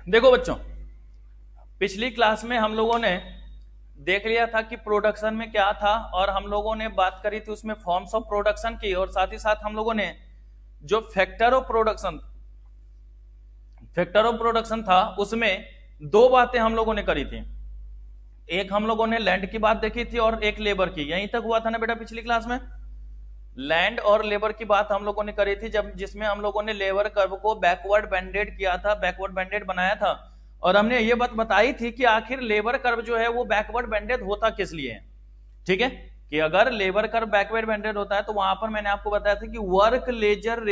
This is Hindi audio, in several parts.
देखो बच्चों, पिछली क्लास में हम लोगों ने देख लिया था कि प्रोडक्शन में क्या था, और हम लोगों ने बात करी थी उसमें फॉर्म्स ऑफ प्रोडक्शन की, और साथ ही साथ हम लोगों ने जो फैक्टर ऑफ प्रोडक्शन था उसमें दो बातें हम लोगों ने करी थी। एक हम लोगों ने लैंड की बात देखी थी और एक लेबर की। यहीं तक हुआ था ना बेटा पिछली क्लास में? लैंड और लेबर की बात हम लोगों ने करी थी, जब जिसमें हम लोगों ने लेबर कर्व को बैकवर्ड बेंडेड किया था, बैकवर्ड बेंडेड बनाया था, और हमने ये बात बताई थी कि आखिर लेबर कर्व जो है वो बैकवर्ड बेंडेड होता किस लिए है। ठीक है, कि अगर लेबर कर्व बैकवर्ड बेंडेड होता है तो वहां पर मैंने आपको बताया था कि वर्क लेजर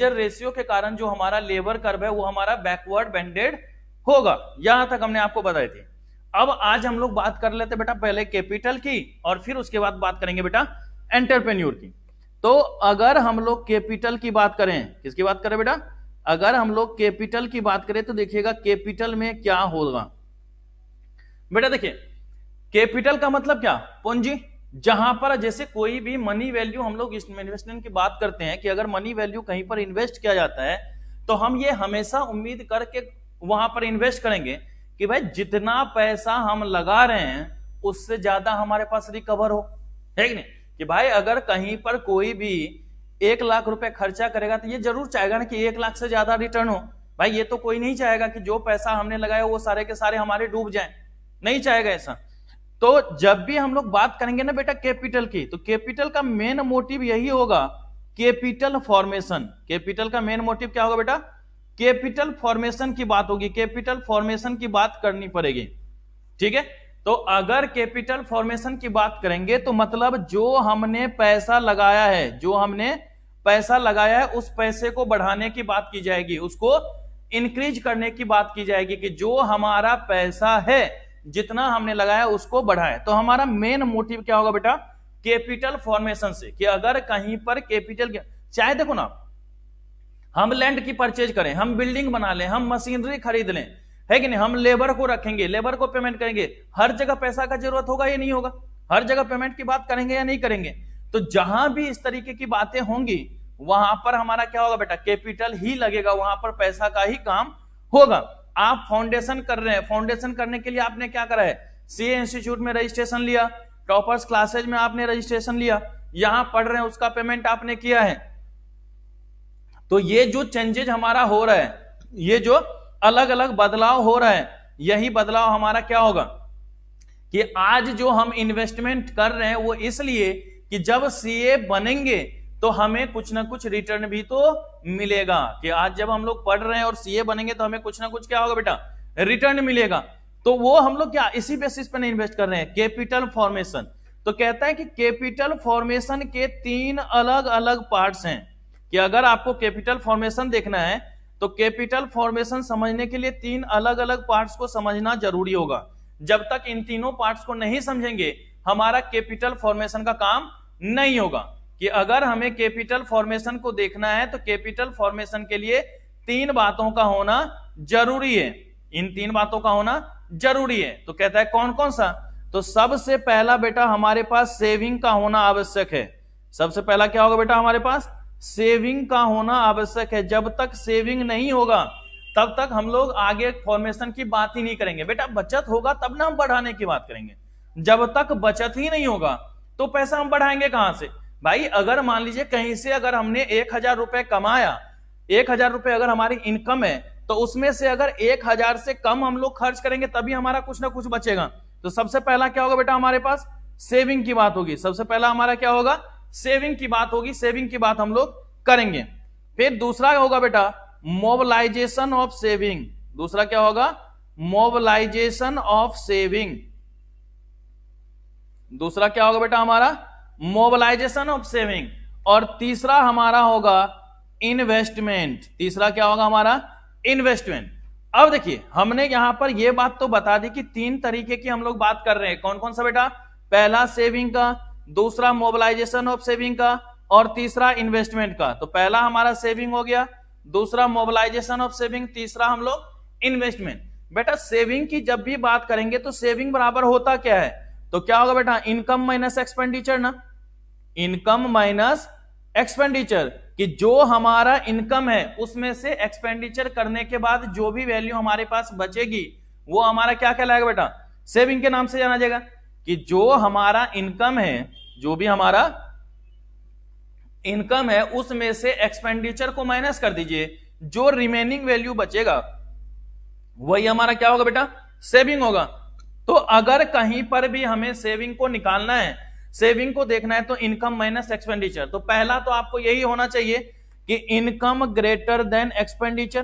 रेशियो के कारण जो हमारा लेबर कर्व है वो हमारा बैकवर्ड बेंडेड होगा। यहां तक हमने आपको बताई थी। अब आज हम लोग बात कर लेते बेटा पहले कैपिटल की, और फिर उसके बाद बात करेंगे बेटा एंटरप्रेन्योर की। तो अगर हम लोग कैपिटल की बात करें, किसकी बात करें बेटा? अगर हम लोग कैपिटल की बात करें तो देखिएगा कैपिटल में क्या होगा बेटा। देखिए, कैपिटल का मतलब क्या? पूंजी। जहां पर जैसे कोई भी मनी वैल्यू हम लोग इन्वेस्टमेंट की बात करते हैं कि अगर मनी वैल्यू कहीं पर इन्वेस्ट किया जाता है तो हम ये हमेशा उम्मीद करके वहां पर इन्वेस्ट करेंगे कि भाई जितना पैसा हम लगा रहे हैं उससे ज्यादा हमारे पास रिकवर हो, है कि नहीं? कि भाई अगर कहीं पर कोई भी 1 लाख रुपए खर्चा करेगा तो ये जरूर चाहेगा ना कि 1 लाख से ज्यादा रिटर्न हो। भाई ये तो कोई नहीं चाहेगा कि जो पैसा हमने लगाया वो सारे के सारे हमारे डूब जाएं, नहीं चाहेगा ऐसा। तो जब भी हम लोग बात करेंगे ना बेटा कैपिटल की, तो कैपिटल का मेन मोटिव यही होगा, कैपिटल फॉर्मेशन। कैपिटल का मेन मोटिव क्या होगा बेटा? कैपिटल फॉर्मेशन की बात होगी, कैपिटल फॉर्मेशन की बात करनी पड़ेगी। ठीक है, तो अगर कैपिटल फॉर्मेशन की बात करेंगे तो मतलब जो हमने पैसा लगाया है उस पैसे को बढ़ाने की बात की जाएगी, उसको इंक्रीज करने की बात की जाएगी कि जो हमारा पैसा है जितना हमने लगाया उसको बढ़ाए। तो हमारा मेन मोटिव क्या होगा बेटा? कैपिटल फॉर्मेशन से, कि अगर कहीं पर कैपिटल, चाहे देखो ना हम लैंड की परचेज करें, हम बिल्डिंग बना लें, हम मशीनरी खरीद लें, है कि नहीं, हम लेबर को रखेंगे, लेबर को पेमेंट करेंगे, हर जगह पैसा का जरूरत होगा या नहीं होगा? हर जगह पेमेंट की बात करेंगे या नहीं करेंगे? तो जहां भी इस तरीके की बातें होंगी वहां पर हमारा क्या होगा बेटा? कैपिटल ही लगेगा, वहां पर पैसा का ही काम होगा। आप फाउंडेशन कर रहे हैं, फाउंडेशन करने के लिए आपने क्या करा है? सीए इंस्टीट्यूट में रजिस्ट्रेशन लिया, टॉपर्स क्लासेज में आपने रजिस्ट्रेशन लिया, यहां पढ़ रहे हैं उसका पेमेंट आपने किया है। तो ये जो चेंजेज हमारा हो रहा है, ये जो अलग अलग बदलाव हो रहा है, यही बदलाव हमारा क्या होगा कि आज जो हम इन्वेस्टमेंट कर रहे हैं वो इसलिए कि जब सीए बनेंगे तो हमें कुछ ना कुछ रिटर्न भी तो मिलेगा। कि आज जब हम लोग पढ़ रहे हैं और सीए बनेंगे तो हमें कुछ ना कुछ क्या होगा बेटा? रिटर्न मिलेगा। तो वो हम लोग क्या इसी बेसिस पर इन्वेस्ट कर रहे हैं, कैपिटल फॉर्मेशन। तो कहता है कि कैपिटल फॉर्मेशन के 3 अलग अलग पार्ट्स हैं, कि अगर आपको कैपिटल फॉर्मेशन देखना है तो कैपिटल फॉर्मेशन समझने के लिए 3 अलग अलग पार्ट्स को समझना जरूरी होगा। जब तक इन तीनों पार्ट्स को नहीं समझेंगे हमारा कैपिटल फॉर्मेशन का काम नहीं होगा। कि अगर हमें कैपिटल फॉर्मेशन को देखना है तो कैपिटल फॉर्मेशन के लिए 3 बातों का होना जरूरी है, इन 3 बातों का होना जरूरी है। तो कहता है कौन कौन सा? तो सबसे पहला बेटा हमारे पास सेविंग का होना आवश्यक है। सबसे पहला क्या होगा बेटा? हमारे पास सेविंग का होना आवश्यक है। जब तक सेविंग नहीं होगा तब तक हम लोग आगे फॉर्मेशन की बात ही नहीं करेंगे। बेटा बचत होगा तब ना हम बढ़ाने की बात करेंगे, जब तक बचत ही नहीं होगा तो पैसा हम बढ़ाएंगे कहां से? भाई अगर मान लीजिए कहीं से अगर हमने 1000 रुपए कमाया, 1000 रुपए अगर हमारी इनकम है, तो उसमें से अगर 1000 से कम हम लोग खर्च करेंगे तभी हमारा कुछ ना कुछ बचेगा। तो सबसे पहला क्या होगा बेटा? हमारे पास सेविंग की बात होगी। सबसे पहला हमारा क्या होगा? सेविंग की बात होगी, सेविंग की बात हम लोग करेंगे। फिर दूसरा होगा बेटा मोबिलाइजेशन ऑफ सेविंग। दूसरा क्या होगा? Mobilisation of saving. दूसरा क्या होगा बेटा हमारा? Mobilisation of saving. और तीसरा हमारा होगा इन्वेस्टमेंट। तीसरा क्या होगा हमारा? इन्वेस्टमेंट। अब देखिए हमने यहां पर यह बात तो बता दी कि 3 तरीके की हम लोग बात कर रहे हैं। कौन कौन सा बेटा? पहला सेविंग का, दूसरा मोबिलाइजेशन ऑफ सेविंग का, और तीसरा इन्वेस्टमेंट का। तो पहला हमारा सेविंग हो गया, दूसरा मोबिलाइजेशन ऑफ सेविंग, तीसरा हम लोग इन्वेस्टमेंट। बेटा सेविंग की जब भी बात करेंगे तो सेविंग बराबर होता क्या है? तो क्या होगा बेटा? इनकम माइनस एक्सपेंडिचर ना, इनकम माइनस एक्सपेंडिचर। कि जो हमारा इनकम है उसमें से एक्सपेंडिचर करने के बाद जो भी वैल्यू हमारे पास बचेगी वो हमारा क्या कहलाएगा बेटा, सेविंग के नाम से जाना जाएगा। कि जो हमारा इनकम है, जो भी हमारा इनकम है उसमें से एक्सपेंडिचर को माइनस कर दीजिए, जो रिमेनिंग वैल्यू बचेगा वही हमारा क्या होगा बेटा, सेविंग होगा। तो अगर कहीं पर भी हमें सेविंग को निकालना है, सेविंग को देखना है, तो इनकम माइनस एक्सपेंडिचर, तो पहला तो आपको यही होना चाहिए कि इनकम ग्रेटर देन एक्सपेंडिचर।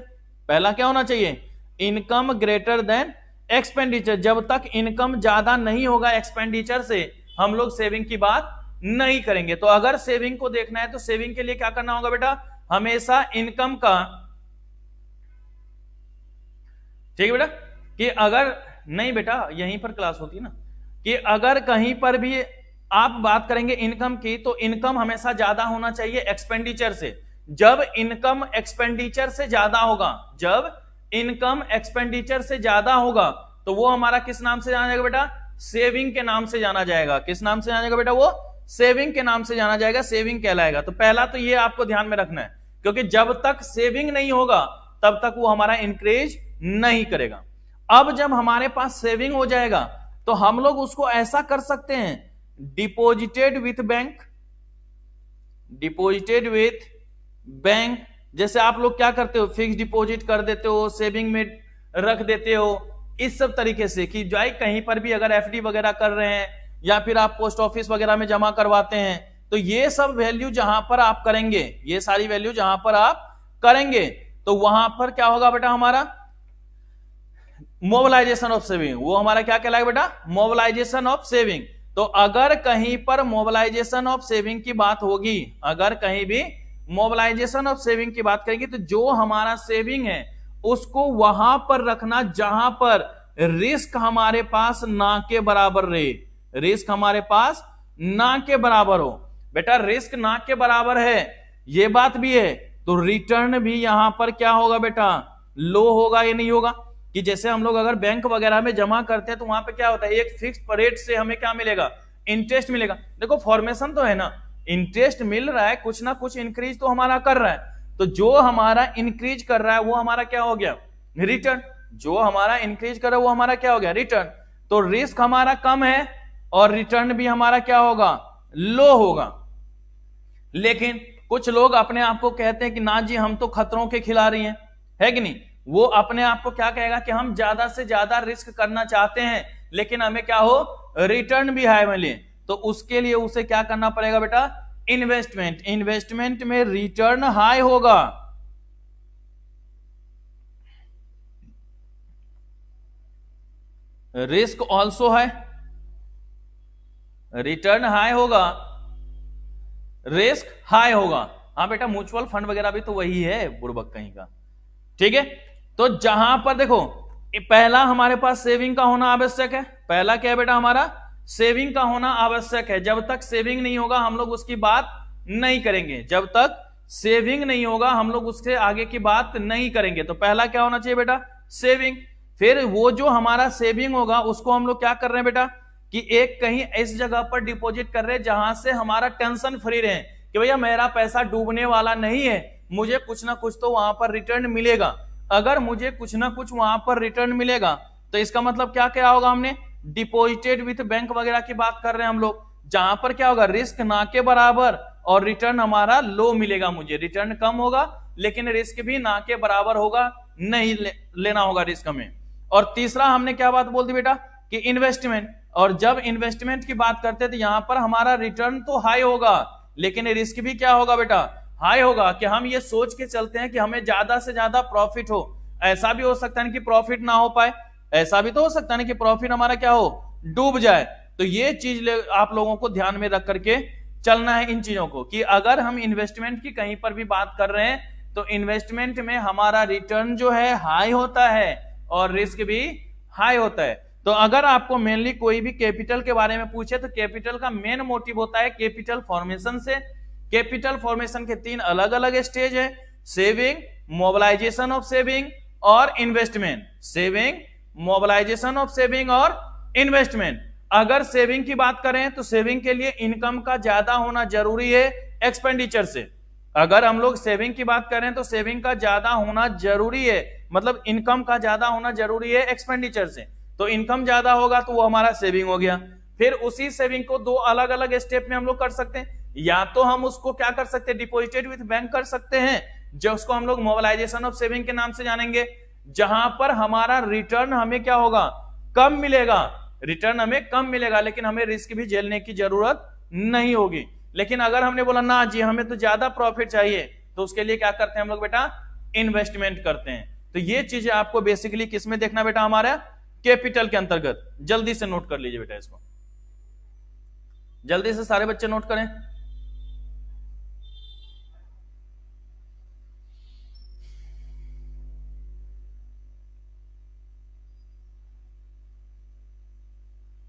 पहला क्या होना चाहिए, इनकम ग्रेटर देन एक्सपेंडिचर। जब तक इनकम ज्यादा नहीं होगा एक्सपेंडिचर से हम लोग सेविंग की बात नहीं करेंगे। तो अगर सेविंग को देखना है तो सेविंग के लिए क्या करना होगा बेटा, हमेशा इनकम का, ठीक है बेटा, कि अगर नहीं बेटा यहीं पर क्लास होती है ना, कि अगर कहीं पर भी आप बात करेंगे इनकम की तो इनकम हमेशा ज्यादा होना चाहिए एक्सपेंडिचर से। जब इनकम एक्सपेंडिचर से ज्यादा होगा, जब इनकम एक्सपेंडिचर से ज्यादा होगा तो वो हमारा किस नाम से जाना जाएगा बेटा, सेविंग के नाम से जाना जाएगा। किस नाम से जाना जाएगा बेटा, वो सेविंग के नाम से जाना जाएगा, सेविंग कहलाएगा। तो पहला तो ये आपको ध्यान में रखना है, क्योंकि जब तक सेविंग नहीं होगा तब तक वो हमारा इंक्रीज नहीं करेगा। अब जब हमारे पास सेविंग हो जाएगा तो हम लोग उसको ऐसा कर सकते हैं, deposited with bank, deposited with bank. जैसे आप लोग क्या करते हो, फिक्स डिपॉजिट कर देते हो, सेविंग में रख देते हो, इस सब तरीके से कि जो कहीं पर भी अगर एफडी वगैरह कर रहे हैं या फिर आप पोस्ट ऑफिस वगैरह में जमा करवाते हैं, तो ये सब वैल्यू जहां पर आप करेंगे, ये सारी वैल्यू जहां पर आप करेंगे तो वहां पर क्या होगा बेटा, हमारा मोबिलाइजेशन ऑफ सेविंग। वो हमारा क्या कहलाएगा बेटा, मोबिलाइजेशन ऑफ सेविंग। तो अगर कहीं पर मोबिलाइजेशन ऑफ सेविंग की बात होगी, अगर कहीं भी मोबिलाइजेशन ऑफ सेविंग की बात करेंगे तो जो हमारा सेविंग है उसको वहां पर रखना जहां पर रिस्क हमारे पास ना के बराबर रहे, रिस्क हमारे पास ना के बराबर हो। बेटा रिस्क ना के बराबर है, ये बात भी है, तो रिटर्न भी यहां पर क्या होगा बेटा, लो होगा या नहीं होगा। कि जैसे हम लोग अगर बैंक वगैरह में जमा करते हैं तो वहां पे क्या होता है, एक फिक्स रेट से हमें क्या मिलेगा, इंटरेस्ट मिलेगा। देखो फॉर्मेशन तो है ना, इंटरेस्ट मिल रहा है, कुछ ना कुछ इंक्रीज तो हमारा कर रहा है। तो जो हमारा इंक्रीज कर रहा है वो हमारा क्या हो गया, रिटर्न। जो हमारा इंक्रीज कर रहा है वो हमारा क्या हो गया, रिटर्न। तो रिस्क हमारा कम है और रिटर्न भी हमारा क्या होगा, लो होगा। लेकिन कुछ लोग अपने आप को कहते हैं कि ना जी हम तो खतरों के खिलाड़ी हैं, है कि नहीं। वो अपने आप को क्या कहेगा कि हम ज्यादा से ज्यादा रिस्क करना चाहते हैं लेकिन हमें क्या हो, रिटर्न भी हाई मिले। तो उसके लिए उसे क्या करना पड़ेगा बेटा, इन्वेस्टमेंट। इन्वेस्टमेंट में रिटर्न हाई होगा, रिस्क ऑल्सो है, रिटर्न हाई होगा, रिस्क हाई होगा। हाँ बेटा म्यूचुअल फंड वगैरह भी तो वही है बुड़बक कहीं का, ठीक है। तो जहां पर देखो पहला हमारे पास सेविंग का होना आवश्यक है, पहला क्या है बेटा हमारा, सेविंग का होना आवश्यक है। जब तक सेविंग नहीं होगा हम लोग उसकी बात नहीं करेंगे, जब तक सेविंग नहीं होगा हम लोग उसके आगे की बात नहीं करेंगे। तो पहला क्या होना चाहिए बेटा, सेविंग। फिर वो जो हमारा सेविंग होगा उसको हम लोग क्या कर रहे हैं बेटा, कि एक कहीं इस जगह पर डिपॉजिट कर रहे हैं जहां से हमारा टेंशन फ्री रहे, कि भैया मेरा पैसा डूबने वाला नहीं है, मुझे कुछ ना कुछ तो वहां पर रिटर्न मिलेगा। अगर मुझे कुछ ना कुछ वहां पर रिटर्न मिलेगा तो इसका मतलब क्या क्या होगा, हमने डिपॉजिटेड विथ बैंक वगैरह की बात कर रहे हैं हम लोग, जहां पर क्या होगा, रिस्क ना के बराबर और रिटर्न हमारा लो मिलेगा। मुझे रिटर्न कम होगा लेकिन रिस्क भी ना के बराबर होगा, नहीं लेना होगा रिस्क हमें। और तीसरा हमने क्या बात बोल दी बेटा, कि इन्वेस्टमेंट। और जब इन्वेस्टमेंट की बात करते हैं तो यहां पर हमारा रिटर्न तो हाई होगा लेकिन रिस्क भी क्या होगा बेटा, हाई होगा। कि हम ये सोच के चलते हैं कि हमें ज्यादा से ज्यादा प्रॉफिट हो, ऐसा भी हो सकता है कि प्रॉफिट ना हो पाए, ऐसा भी तो हो सकता है कि प्रॉफिट हमारा क्या हो, डूब जाए। तो ये चीज आप लोगों को ध्यान में रख करके चलना है इन चीजों को, कि अगर हम इन्वेस्टमेंट की कहीं पर भी बात कर रहे हैं तो इन्वेस्टमेंट में हमारा रिटर्न जो है हाई होता है और रिस्क भी हाई होता है। तो अगर आपको मेनली कोई भी कैपिटल के बारे में पूछे तो कैपिटल का मेन मोटिव होता है कैपिटल फॉर्मेशन से। कैपिटल फॉर्मेशन के 3 अलग अलग स्टेज है, सेविंग, मोबिलाइजेशन ऑफ सेविंग और investment. Saving, mobilisation of saving और इन्वेस्टमेंट। अगर सेविंग की बात करें तो सेविंग के लिए इनकम का ज्यादा होना जरूरी है एक्सपेंडिचर से। अगर हम लोग सेविंग की बात करें तो सेविंग का ज्यादा होना जरूरी है, मतलब इनकम का ज्यादा होना जरूरी है एक्सपेंडिचर से। तो इनकम ज्यादा होगा तो वो हमारा सेविंग हो गया। फिर उसी सेविंग को दो अलग अलग स्टेप में हम लोग कर सकते हैं। या तो हम उसको क्या कर सकते हैं, डिपॉजिटेड विथ बैंक कर सकते हैं, जो उसको हम लोग मोबिलाइजेशन ऑफ सेविंग के नाम से जानेंगे, जहां पर हमारा रिटर्न हमें क्या होगा, कम मिलेगा। रिटर्न हमें कम मिलेगा लेकिन हमें रिस्क भी झेलने की जरूरत नहीं होगी। लेकिन अगर हमने बोला ना जी हमें तो ज्यादा प्रॉफिट चाहिए, तो उसके लिए क्या करते हैं हम लोग बेटा, इन्वेस्टमेंट करते हैं। तो ये चीजें आपको बेसिकली किसमें देखना बेटा, हमारा कैपिटल के अंतर्गत। जल्दी से नोट कर लीजिए बेटा इसको, जल्दी से सारे बच्चे नोट करें।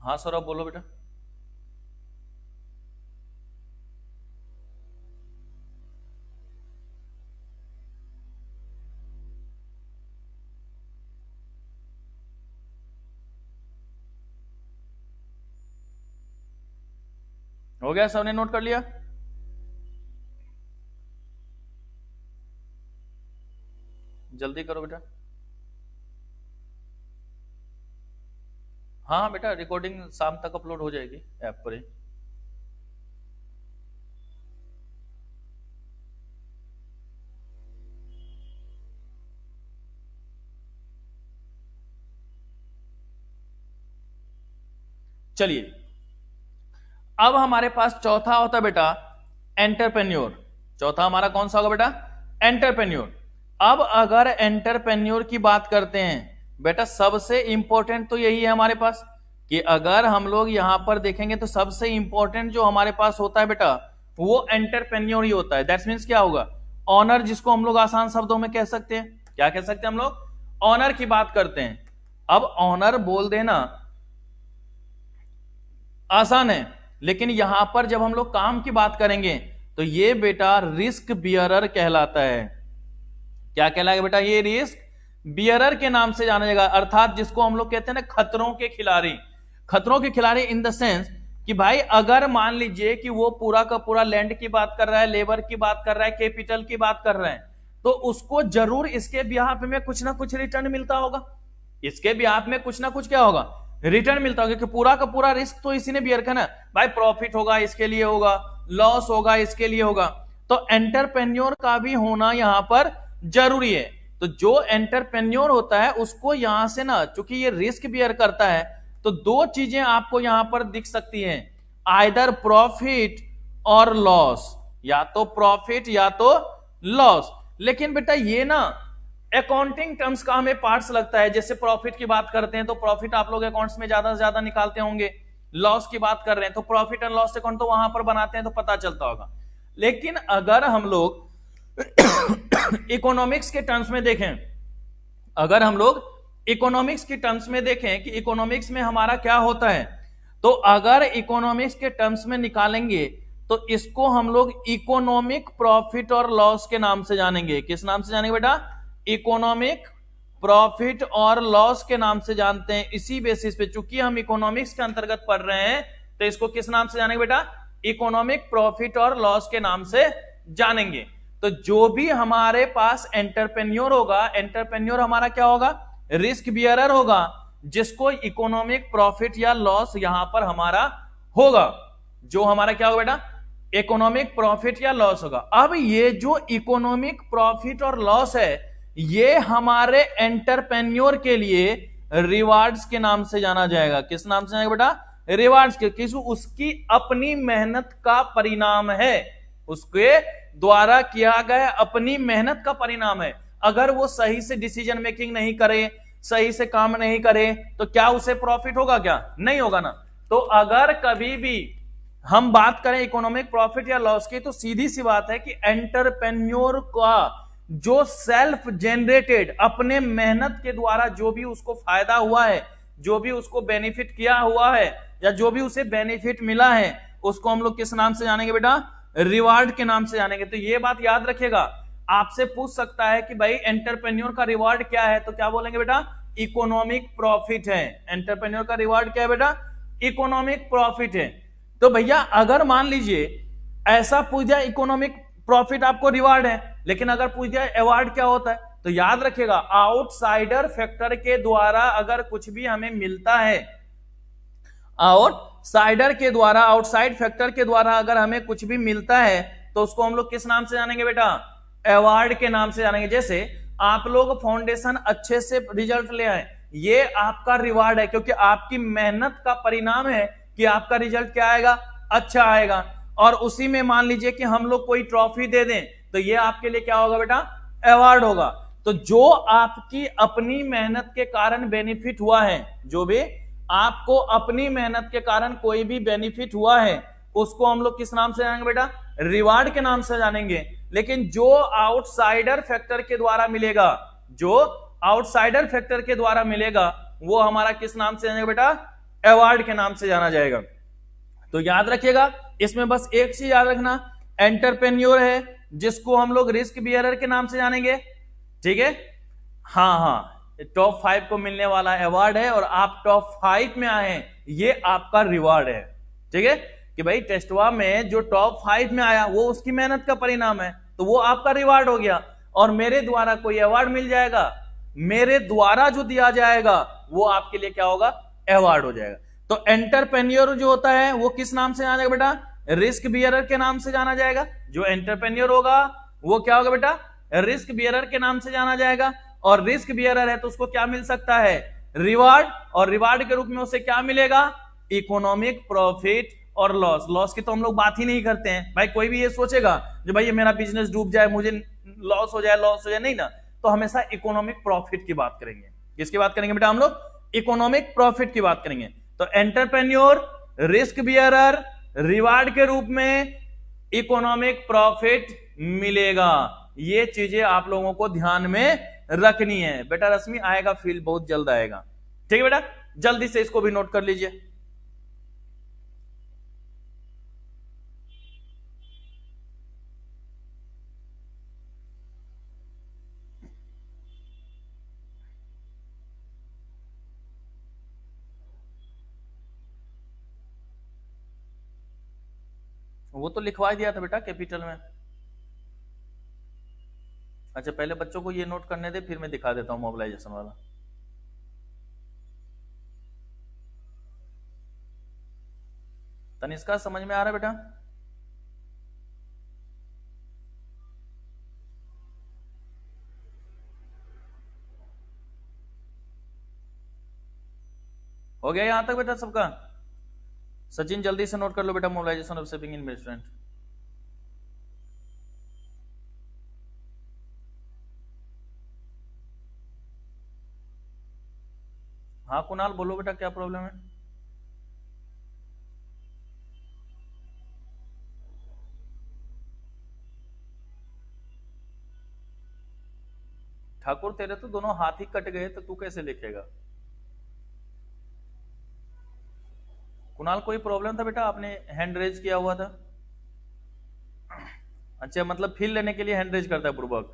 हाँ सौरभ बोलो बेटा। हो गया, सबने नोट कर लिया? जल्दी करो बेटा। हाँ बेटा, रिकॉर्डिंग शाम तक अपलोड हो जाएगी ऐप पर ही। चलिए, अब हमारे पास चौथा होता बेटा एंटरप्रेन्योर। चौथा हमारा कौन सा होगा बेटा, एंटरप्रेन्योर। अब अगर एंटरप्रेन्योर की बात करते हैं बेटा, सबसे इंपॉर्टेंट तो यही है हमारे पास कि अगर हम लोग यहां पर देखेंगे तो सबसे इंपॉर्टेंट जो हमारे पास होता है बेटा, वो एंटरप्रेन्योर ही होता है। दैट्स मीन्स क्या होगा, ऑनर, जिसको हम लोग आसान शब्दों में कह सकते हैं। क्या कह सकते हैं हम लोग, ऑनर की बात करते हैं। अब ऑनर बोल देना आसान है, लेकिन यहां पर जब हम लोग काम की बात करेंगे तो ये बेटा रिस्क बियरर कहलाता है। क्या कहलाएगा बेटा, ये रिस्क बियरर के नाम से जाना जाएगा। अर्थात जिसको हम लोग कहते हैं ना खतरों के खिलाड़ी। खतरों के खिलाड़ी इन द सेंस कि भाई अगर मान लीजिए कि वो पूरा का पूरा लैंड की बात कर रहा है, लेबर की बात कर रहा है, कैपिटल की बात कर रहा है, तो उसको जरूर इसके बिहाफ में कुछ ना कुछ रिटर्न मिलता होगा। इसके बिहाफ में कुछ ना कुछ क्या होगा, रिटर्न मिलता होगा, क्योंकि पूरा का पूरा रिस्क तो इसी ने बियर किया ना। भाई प्रॉफिट होगा इसके लिए होगा, लॉस होगा इसके लिए होगा। तो एंटरप्रेन्योर का भी होना यहां पर जरूरी है। तो जो एंटरप्रेन्योर होता है उसको यहां से ना, चूंकि ये रिस्क बियर करता है, तो दो चीजें आपको यहां पर दिख सकती हैं, आइदर प्रॉफिट और लॉस, या तो प्रॉफिट या तो लॉस। लेकिन बेटा ये ना अकाउंटिंग टर्म्स का हमें पार्ट्स लगता है। जैसे प्रॉफिट की बात करते हैं तो प्रॉफिट आप लोग अकाउंट्स में ज्यादा से ज्यादा निकालते होंगे, लॉस की बात कर रहे हैं तो प्रॉफिट एंड लॉस अकाउंट तो वहां पर बनाते हैं तो पता चलता होगा। लेकिन अगर हम लोग इकोनॉमिक्स के टर्म्स में देखें, अगर हम लोग इकोनॉमिक्स की टर्म्स में देखें कि इकोनॉमिक्स में हमारा क्या होता है, तो अगर इकोनॉमिक्स के टर्म्स में निकालेंगे तो इसको हम लोग इकोनॉमिक प्रॉफिट और लॉस के नाम से जानेंगे। किस नाम से जानेंगे बेटा, इकोनॉमिक प्रॉफिट और लॉस के नाम से जानते हैं। इसी बेसिस पे चूंकि हम इकोनॉमिक्स के अंतर्गत पढ़ रहे हैं तो इसको किस नाम से जानेंगे बेटा, इकोनॉमिक प्रॉफिट और लॉस के नाम से जानेंगे। तो जो भी हमारे पास एंटरप्रेन्योर होगा, एंटरप्रेन्योर हमारा क्या होगा, रिस्क बियरर होगा, जिसको इकोनॉमिक प्रॉफिट या लॉस यहां पर हमारा होगा। जो हमारा क्या होगा बेटा, इकोनॉमिक प्रॉफिट या लॉस होगा। अब ये जो इकोनॉमिक प्रॉफिट और लॉस है, ये हमारे एंटरप्रेन्योर के लिए रिवार्ड्स के नाम से जाना जाएगा। किस नाम से जाएगा बेटा, रिवार्ड्स के। किस, उसकी अपनी मेहनत का परिणाम है, उसके द्वारा किया गया अपनी मेहनत का परिणाम है। अगर वो सही से डिसीजन मेकिंग नहीं करे, सही से काम नहीं करे, तो क्या उसे प्रॉफिट होगा, क्या नहीं होगा ना। तो अगर कभी भी हम बात करें इकोनॉमिक प्रॉफिट या लॉस की, तो सीधी सी बात है कि एंटरप्रेन्योर का जो सेल्फ जनरेटेड अपने मेहनत के द्वारा जो भी उसको फायदा हुआ है, जो भी उसको बेनिफिट किया हुआ है, या जो भी उसे बेनिफिट मिला है, उसको हम लोग किस नाम से जानेंगे बेटा, रिवार्ड के नाम से जानेंगे। तो ये बात याद रखिएगा, आपसे पूछ सकता है कि भाई एंटरप्रेन्योर का रिवार्ड क्या है, तो क्या बोलेंगे बेटा, इकोनॉमिक प्रॉफिट है। एंटरप्रेन्योर का रिवार्ड क्या है बेटा, इकोनॉमिक प्रॉफिट है। तो भैया अगर मान लीजिए ऐसा पूछ जाए इकोनॉमिक प्रॉफिट आपको रिवार्ड है। लेकिन अगर पूछ दिया अवार्ड क्या होता है, तो याद रखिएगा आउटसाइडर फैक्टर के द्वारा अगर कुछ भी हमें मिलता है, आउटसाइड फैक्टर के द्वारा अगर हमें कुछ भी मिलता है, तो उसको हम लोग किस नाम से जानेंगे बेटा? अवार्ड के नाम से जानेंगे। जैसे आप लोग फाउंडेशन अच्छे से रिजल्ट ले आए, ये आपका रिवार्ड है, क्योंकि आपकी मेहनत का परिणाम है कि आपका रिजल्ट क्या आएगा? अच्छा आएगा। और उसी में मान लीजिए कि हम लोग कोई ट्रॉफी दे दें, तो ये आपके लिए क्या होगा बेटा? अवार्ड होगा। तो जो आपकी अपनी मेहनत के कारण बेनिफिट हुआ है, जो भी आपको अपनी मेहनत के कारण कोई भी बेनिफिट हुआ है, उसको हम लोग किस नाम से जानेंगे बेटा? रिवार्ड के नाम से जानेंगे। लेकिन जो आउटसाइडर फैक्टर के द्वारा मिलेगा, वो हमारा किस नाम से जानेंगे बेटा? अवार्ड के नाम से जाना जाएगा। तो याद रखिएगा, इसमें बस एक चीज याद रखना, एंटरप्रेन्योर है जिसको हम लोग रिस्क बियरर के नाम से जानेंगे। ठीक है, हाँ, टॉप 5 को मिलने वाला अवार्ड है और आप टॉप 5 में आए हैं, ये आपका रिवार्ड है। ठीक है, कि भाई टेस्टवा में जो टॉप 5 में आया वो उसकी मेहनत का परिणाम है, तो वो आपका रिवार्ड हो गया। और मेरे द्वारा कोई अवार्ड मिल जाएगा, मेरे द्वारा जो दिया जाएगा वो आपके लिए क्या होगा? अवार्ड हो जाएगा। तो एंटरप्रेन्योर जो होता है वो किस नाम से जाना जाएगा बेटा? रिस्क बियरर के नाम से जाना जाएगा। जो एंटरप्रेन्योर होगा वो क्या होगा बेटा? रिस्क बियरर के नाम से जाना जाएगा। और रिस्क बियरर है तो उसको क्या मिल सकता है? रिवार्ड। और रिवार्ड के रूप में उसे क्या मिलेगा? इकोनॉमिक प्रॉफिट और लॉस की तो हम लोग बात ही नहीं करते हैं भाई। कोई भी ये सोचेगा जो भाई ये मेरा बिजनेस डूब जाए, मुझे लॉस हो जाए, नहीं ना, तो हमेशा इकोनॉमिक प्रॉफिट की बात करेंगे। किसकी बात करेंगे बेटा? हम लोग इकोनॉमिक प्रॉफिट की बात करेंगे। तो एंटरप्रेन्योर, रिस्क बियरर, रिवार्ड के रूप में इकोनॉमिक प्रॉफिट मिलेगा। ये चीजें आप लोगों को ध्यान में रखनी है बेटा। रश्मि आएगा, फील्ड बहुत जल्द आएगा। ठीक है बेटा, जल्दी से इसको भी नोट कर लीजिए। वो तो लिखवा दिया था बेटा कैपिटल में। अच्छा, पहले बच्चों को ये नोट करने दे, फिर मैं दिखा देता हूं मोबिलाइजेशन वाला। तनिष्का समझ में आ रहा है बेटा? हो गया यहां तक बेटा सबका? सचिन जल्दी से नोट कर लो बेटा, मोबिलाइजेशन ऑफ सेविंग इन्वेस्टमेंट। हाँ कुणाल बोलो बेटा, क्या प्रॉब्लम है? ठाकुर तेरे तो दोनों हाथ ही कट गए, तो तू कैसे लिखेगा? कुणाल कोई प्रॉब्लम था बेटा? आपने हैंड रेज किया हुआ था। अच्छा, मतलब फील लेने के लिए हैंड रेज करता है पूर्वक।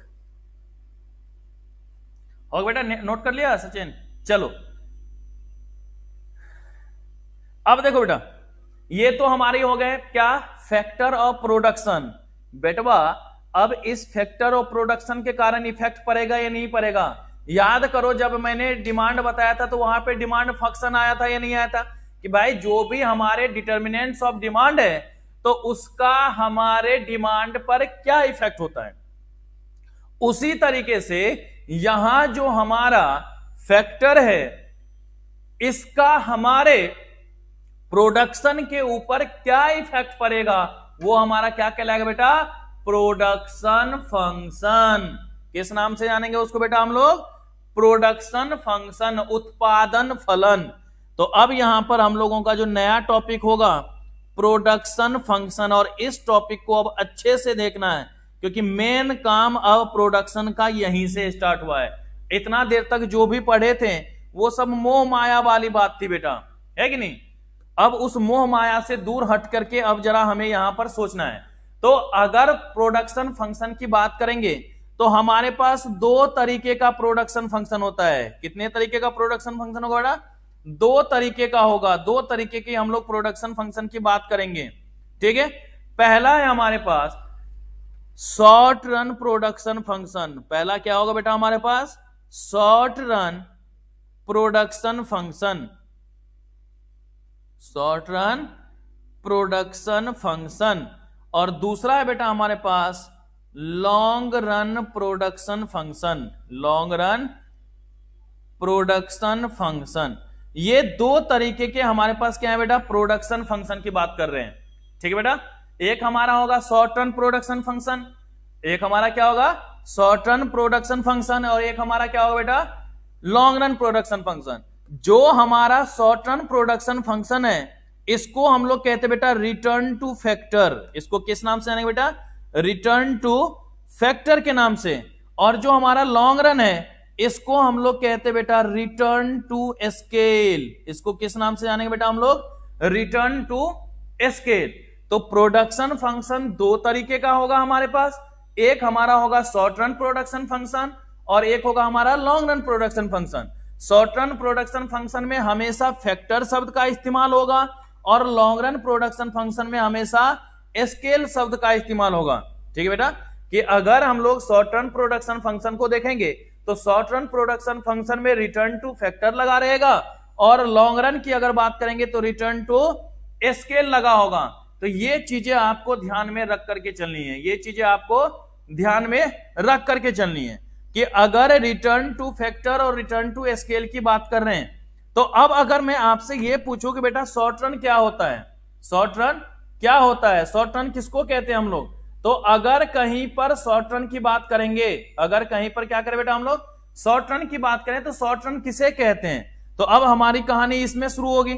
हो बेटा, नोट कर लिया सचिन? चलो अब देखो बेटा, ये तो हमारे हो गए क्या? Factor of production. बेटवा अब इस फैक्टर ऑफ प्रोडक्शन के कारण इफेक्ट पड़ेगा या नहीं पड़ेगा? याद करो, जब मैंने डिमांड बताया था तो वहां पे डिमांड फंक्शन आया था या नहीं आया था? कि भाई जो भी हमारे डिटर्मिनेंट्स ऑफ डिमांड है, तो उसका हमारे डिमांड पर क्या इफेक्ट होता है। उसी तरीके से यहां जो हमारा फैक्टर है, इसका हमारे प्रोडक्शन के ऊपर क्या इफेक्ट पड़ेगा, वो हमारा क्या कहलाएगा बेटा? Production function. किस नाम से जानेंगे उसको बेटा हम लोग? प्रोडक्शन फंक्शन, उत्पादन फलन। तो अब यहां पर हम लोगों का जो नया टॉपिक होगा प्रोडक्शन फंक्शन, और इस टॉपिक को अब अच्छे से देखना है, क्योंकि मेन काम अब प्रोडक्शन का यहीं से स्टार्ट हुआ है। इतना देर तक जो भी पढ़े थे वो सब मोह माया वाली बात थी बेटा, है कि नहीं? अब उस मोह माया से दूर हट करके अब जरा हमें यहां पर सोचना है। तो अगर प्रोडक्शन फंक्शन की बात करेंगे तो हमारे पास दो तरीके का प्रोडक्शन फंक्शन होता है। कितने तरीके का प्रोडक्शन फंक्शन होगा बेटा? दो तरीके का होगा। दो तरीके की हम लोग प्रोडक्शन फंक्शन की बात करेंगे। ठीक है, पहला है हमारे पास शॉर्ट रन प्रोडक्शन फंक्शन। पहला क्या होगा बेटा हमारे पास, short run production function, short run production function. और दूसरा है बेटा हमारे पास long run production function, long run production function. ये दो तरीके के हमारे पास क्या है बेटा, प्रोडक्शन फंक्शन की बात कर रहे हैं। ठीक है बेटा, एक हमारा होगा शॉर्ट रन प्रोडक्शन फंक्शन, एक हमारा क्या होगा शॉर्ट रन प्रोडक्शन फंक्शन, और एक हमारा क्या होगा बेटा लॉन्ग रन प्रोडक्शन फंक्शन। जो हमारा शॉर्ट रन प्रोडक्शन फंक्शन है इसको हम लोग कहते हैं बेटा रिटर्न टू फैक्टर। इसको किस नाम से जानेंगे बेटा, रिटर्न टू फैक्टर के नाम से। और जो हमारा लॉन्ग रन है इसको हम लोग कहते हैं बेटा रिटर्न टू स्केल। इसको किस नाम से जानेंगे बेटा हम लोग, रिटर्न टू स्केल। तो प्रोडक्शन फंक्शन दो तरीके का होगा हमारे पास, एक हमारा होगा शॉर्ट रन प्रोडक्शन फंक्शन और एक होगा हमारा long run production function. Short run production function में हमेशा फैक्टर शब्द का इस्तेमाल होगा और लॉन्ग रन प्रोडक्शन फंक्शन में हमेशा स्केल शब्द का इस्तेमाल होगा। ठीक है बेटा, कि अगर हम लोग शॉर्ट रन प्रोडक्शन फंक्शन को देखेंगे तो शॉर्ट रन प्रोडक्शन फंक्शन में रिटर्न टू फैक्टर लगा रहेगा और लॉन्ग रन की अगर बात करेंगे तो रिटर्न टू स्केल लगा होगा। तो ये चीजें आपको ध्यान में रख करके चलनी है, ये चीजें आपको ध्यान में रख करके चलनी है कि अगर रिटर्न टू फैक्टर और रिटर्न टू स्केल की बात कर रहे हैं तो अब अगर मैं आपसे ये पूछूं कि बेटा शॉर्ट रन क्या होता है, शॉर्ट रन क्या होता है, शॉर्ट रन किसको कहते हैं हम लोग, तो अगर कहीं पर शॉर्ट रन की बात करेंगे, अगर कहीं पर क्या करें बेटा हम लोग शॉर्ट रन की बात करें तो शॉर्ट रन किसे कहते हैं, तो अब हमारी कहानी इसमें शुरू होगी।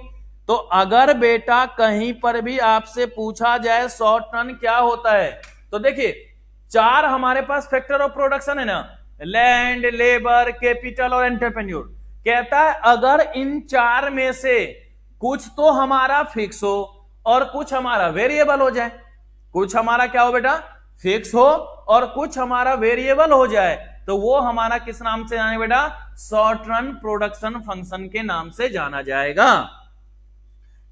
तो अगर बेटा कहीं पर भी आपसे पूछा जाए शॉर्ट रन क्या होता है तो देखिए चार हमारे पास फैक्टर ऑफ प्रोडक्शन है ना, लैंड, लेबर, कैपिटल और एंटरप्रेन्योर। कहता है अगर इन चार में से कुछ तो हमारा फिक्स हो और कुछ हमारा वेरिएबल हो जाए, कुछ हमारा क्या हो बेटा फिक्स हो और कुछ हमारा वेरिएबल हो जाए तो वो हमारा किस नाम से जाने बेटा, शॉर्ट रन प्रोडक्शन फंक्शन के नाम से जाना जाएगा।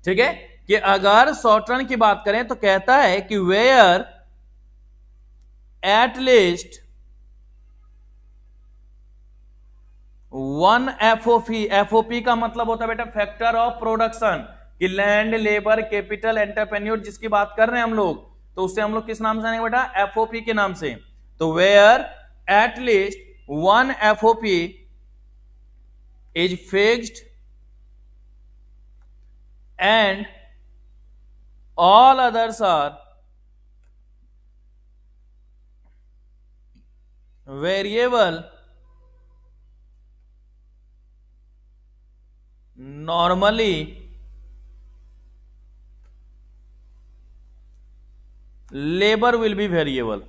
ठीक है, कि अगर शॉर्ट रन की बात करें तो कहता है कि where at least one FOP, FOP का मतलब होता है बेटा फैक्टर ऑफ प्रोडक्शन, कि लैंड, लेबर, कैपिटल, एंटरप्रेन्योर जिसकी बात कर रहे हैं हम लोग तो उससे हम लोग किस नाम से जानेंगे बेटा, एफओपी के नाम से। तो where at least one FOP is fixed and all others are variable normally labor will be variable।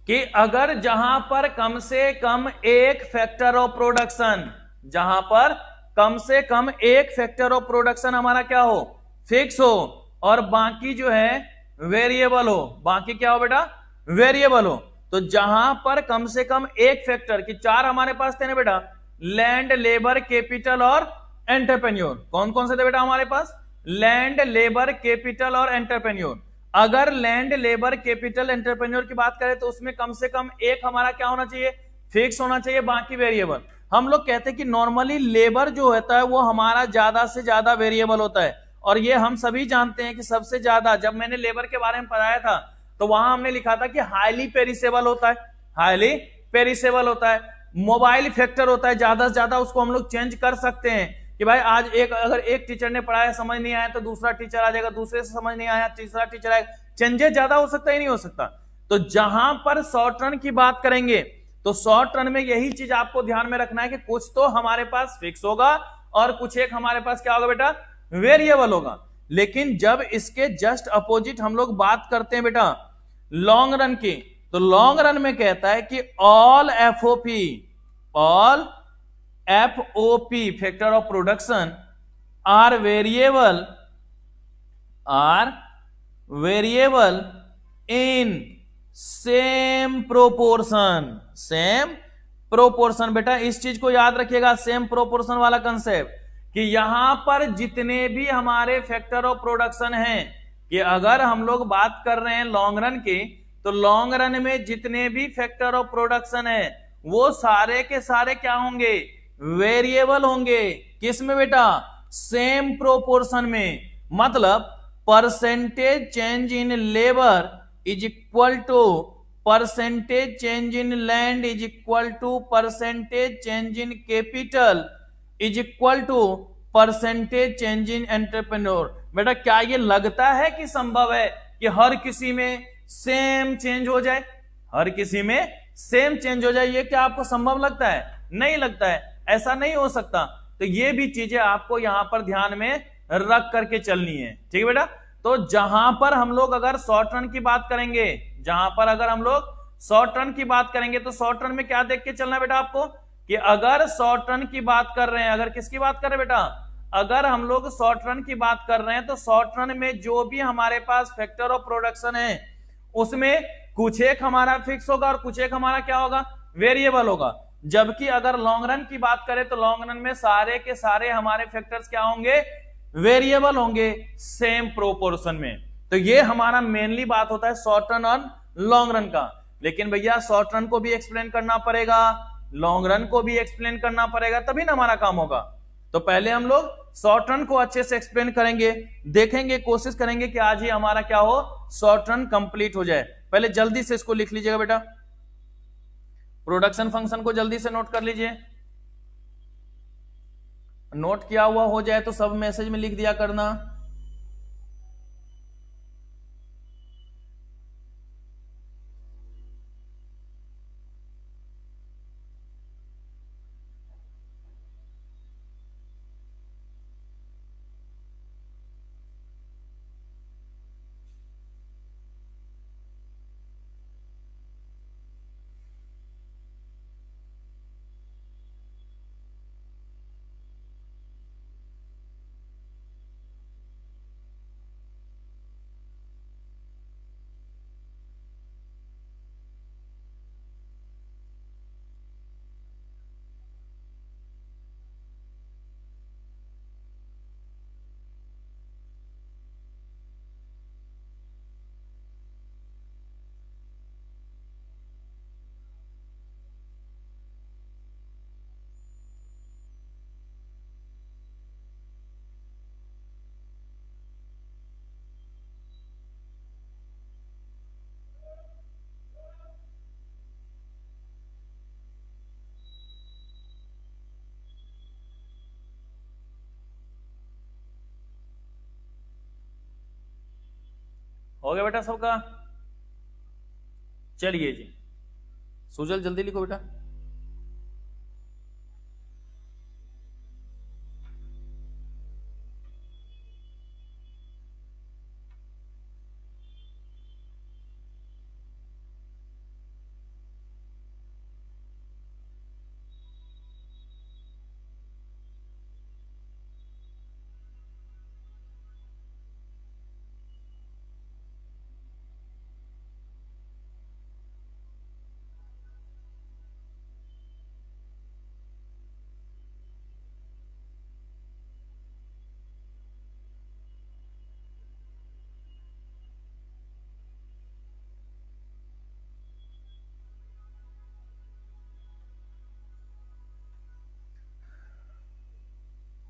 कि अगर जहां पर कम से कम एक फैक्टर ऑफ प्रोडक्शन, जहां पर कम से कम एक फैक्टर ऑफ प्रोडक्शन हमारा क्या हो फिक्स हो और बाकी जो है वेरिएबल हो, बाकी क्या हो बेटा वेरिएबल हो, तो जहां पर कम से कम एक फैक्टर की चार हमारे पास थे ना बेटा, लैंड, लेबर, कैपिटल और एंटरप्रेन्योर। कौन कौन से थे बेटा हमारे पास, लैंड, लेबर, कैपिटल और एंटरप्रेन्योर। अगर लैंड, लेबर, कैपिटल, एंटरप्रेन्योर की बात करें तो उसमें कम से कम एक हमारा क्या होना चाहिए फिक्स होना चाहिए, बाकी वेरिएबल। हम लोग कहते हैं कि नॉर्मली लेबर जो होता है वो हमारा ज्यादा से ज्यादा वेरिएबल होता है और ये हम सभी जानते हैं कि सबसे ज्यादा, जब मैंने लेबर के बारे में पढ़ाया था तो वहां हमने लिखा था कि हाईली पेरिसेबल होता है, हाईली पेरिसेबल होता है। मोबाइल फैक्टर होता है, ज्यादा से ज्यादा उसको हम लोग चेंज कर सकते हैं कि भाई आज एक अगर एक टीचर ने पढ़ाया समझ नहीं आया तो दूसरा टीचर आ जाएगा, दूसरे से समझ नहीं आया तीसरा टीचर आएगा, चेंजेस ज्यादा हो सकता ही नहीं हो सकता। तो जहां पर शॉर्ट रन की बात करेंगे तो शॉर्ट रन में यही चीज आपको ध्यान में रखना है कि कुछ तो हमारे पास फिक्स होगा और कुछ एक हमारे पास क्या होगा बेटा वेरिएबल होगा। लेकिन जब इसके जस्ट अपोजिट हम लोग बात करते हैं बेटा लॉन्ग रन की, तो लॉन्ग रन में कहता है कि all FOP, all FOP factor of production are variable in same proportion, same proportion. बेटा इस चीज को याद रखिएगा, सेम प्रोपोर्शन वाला कंसेप्ट, कि यहां पर जितने भी हमारे फैक्टर ऑफ प्रोडक्शन हैं कि अगर हम लोग बात कर रहे हैं लॉन्ग रन की, तो लॉन्ग रन में जितने भी फैक्टर ऑफ प्रोडक्शन है वो सारे के सारे क्या होंगे, वेरिएबल होंगे। किस में बेटा, सेम प्रोपोर्शन में। मतलब percentage change in labour is equal to percentage change in land is equal to percentage change in capital is equal to percentage change in entrepreneur. बेटा क्या ये लगता है कि संभव है कि हर किसी में सेम चेंज हो जाए, हर किसी में सेम चेंज हो जाए? ये क्या आपको संभव लगता है? नहीं लगता है, ऐसा नहीं हो सकता। तो ये भी चीजें आपको यहां पर ध्यान में रख करके चलनी है, ठीक है बेटा। तो जहां पर हम लोग अगर शॉर्ट रन की बात करेंगे, जहां पर अगर हम लोग शॉर्ट रन की बात करेंगे, तो शॉर्ट रन में क्या देख के चलना है बेटा आपको, कि अगर शॉर्ट रन की बात कर रहे हैं, अगर किसकी बात कर रहे हैं बेटा, अगर हम लोग शॉर्ट रन की बात कर रहे हैं, तो शॉर्ट रन में जो भी हमारे पास फैक्टर ऑफ प्रोडक्शन है उसमें कुछ एक हमारा फिक्स होगा और कुछ एक हमारा क्या होगा, वेरिएबल होगा। जबकि अगर लॉन्ग रन की बात करें तो लॉन्ग रन में सारे के सारे हमारे फैक्टर्स क्या होंगे, वेरिएबल होंगे, सेम प्रोपोर्शन में। तो ये हमारा मेनली बात होता है शॉर्ट रन और लॉन्ग रन का। लेकिन भैया शॉर्ट रन को भी एक्सप्लेन करना पड़ेगा, लॉन्ग रन को भी एक्सप्लेन करना पड़ेगा, तभी ना हमारा काम होगा। तो पहले हम लोग शॉर्ट रन को अच्छे से एक्सप्लेन करेंगे, देखेंगे, कोशिश करेंगे कि आज ही हमारा क्या हो, शॉर्ट रन कंप्लीट हो जाए। पहले जल्दी से इसको लिख लीजिएगा बेटा, प्रोडक्शन फंक्शन को जल्दी से नोट कर लीजिए। नोट किया हुआ हो जाए तो सब मैसेज में लिख दिया करना। हो गया बेटा सबका? चलिए जी, सुजल जल्दी लिखो बेटा।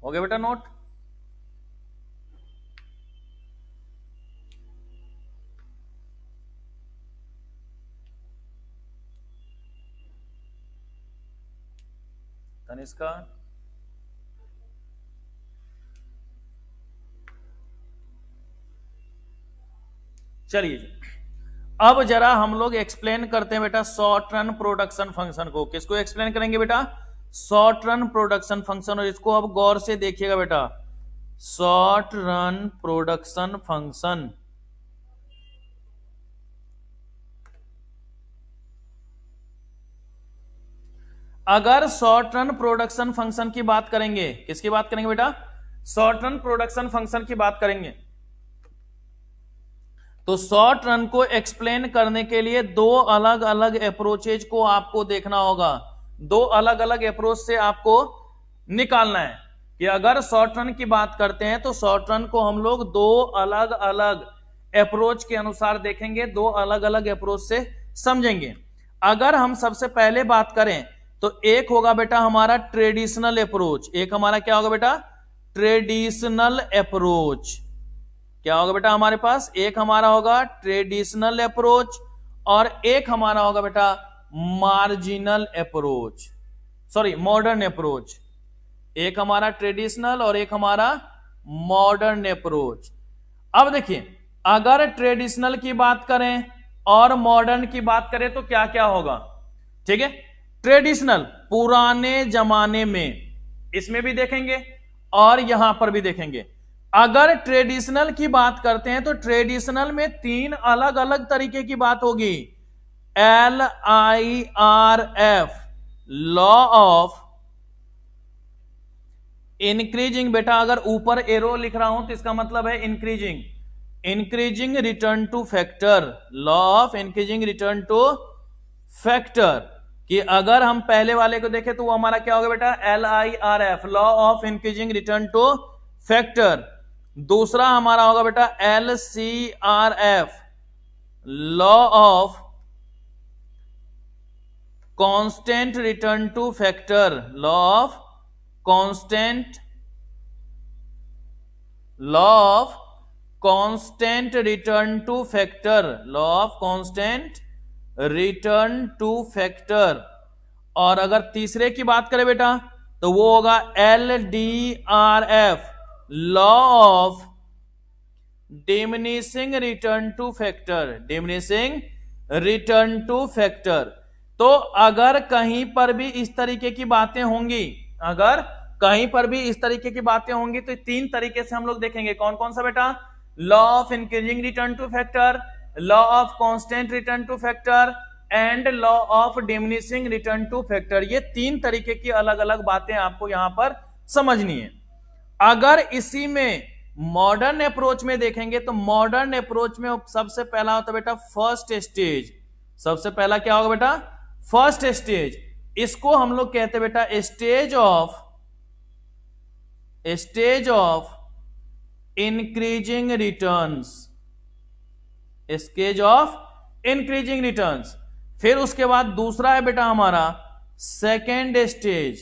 हो गया बेटा नोट? तनिष्का, चलिए जी, अब जरा हम लोग एक्सप्लेन करते हैं बेटा शॉर्ट रन प्रोडक्शन फंक्शन को। किसको एक्सप्लेन करेंगे बेटा? Short run production function. और इसको अब गौर से देखिएगा बेटा, शॉर्ट रन प्रोडक्शन फंक्शन। अगर शॉर्ट रन प्रोडक्शन फंक्शन की बात करेंगे, किसकी बात करेंगे बेटा? शॉर्ट रन प्रोडक्शन फंक्शन की बात करेंगे। तो शॉर्ट रन को एक्सप्लेन करने के लिए दो अलग अलग अप्रोचेज को आपको देखना होगा, दो अलग अलग अप्रोच से आपको निकालना है कि अगर शॉर्ट रन की बात करते हैं तो शॉर्ट रन को हम लोग दो अलग अलग अप्रोच के अनुसार देखेंगे, दो अलग अलग अप्रोच से समझेंगे। अगर हम सबसे पहले बात करें तो एक होगा बेटा हमारा ट्रेडिशनल अप्रोच। एक हमारा क्या होगा बेटा? Traditional approach. क्या होगा बेटा हमारे पास? एक हमारा होगा ट्रेडिशनल अप्रोच और एक हमारा होगा बेटा marginal approach, sorry modern approach. एक हमारा ट्रेडिशनल और एक हमारा मॉडर्न अप्रोच। अब देखिए, अगर ट्रेडिशनल की बात करें और मॉडर्न की बात करें तो क्या क्या होगा? ठीक है, ट्रेडिशनल पुराने जमाने में, इसमें भी देखेंगे और यहां पर भी देखेंगे। अगर ट्रेडिशनल की बात करते हैं तो ट्रेडिशनल में तीन अलग अलग तरीके की बात होगी। LIRF, law of increasing. बेटा अगर ऊपर एरो लिख रहा हूं तो इसका मतलब है increasing, increasing return to factor, law of increasing return to factor. कि अगर हम पहले वाले को देखें तो वो हमारा क्या होगा बेटा? LIRF, law of increasing return to factor. दूसरा हमारा होगा बेटा LCRF, law of constant return to factor, law of constant, law of constant return to factor, law of constant return to factor. और अगर तीसरे की बात करें बेटा तो वो होगा LDRF, law of diminishing return to factor, diminishing return to factor. तो अगर कहीं पर भी इस तरीके की बातें होंगी, अगर कहीं पर भी इस तरीके की बातें होंगी तो तीन तरीके से हम लोग देखेंगे। कौन कौन सा बेटा? Law of increasing return to factor, law of constant return to factor and law of diminishing return to factor. ये तीन तरीके की अलग अलग बातें आपको यहां पर समझनी है। अगर इसी में मॉडर्न अप्रोच में देखेंगे तो मॉडर्न अप्रोच में सबसे पहला होता है बेटा फर्स्ट स्टेज। सबसे पहला क्या होगा बेटा? First stage. इसको हम लोग कहते हैं बेटा stage of increasing returns, stage of increasing returns. फिर उसके बाद दूसरा है बेटा हमारा सेकेंड स्टेज।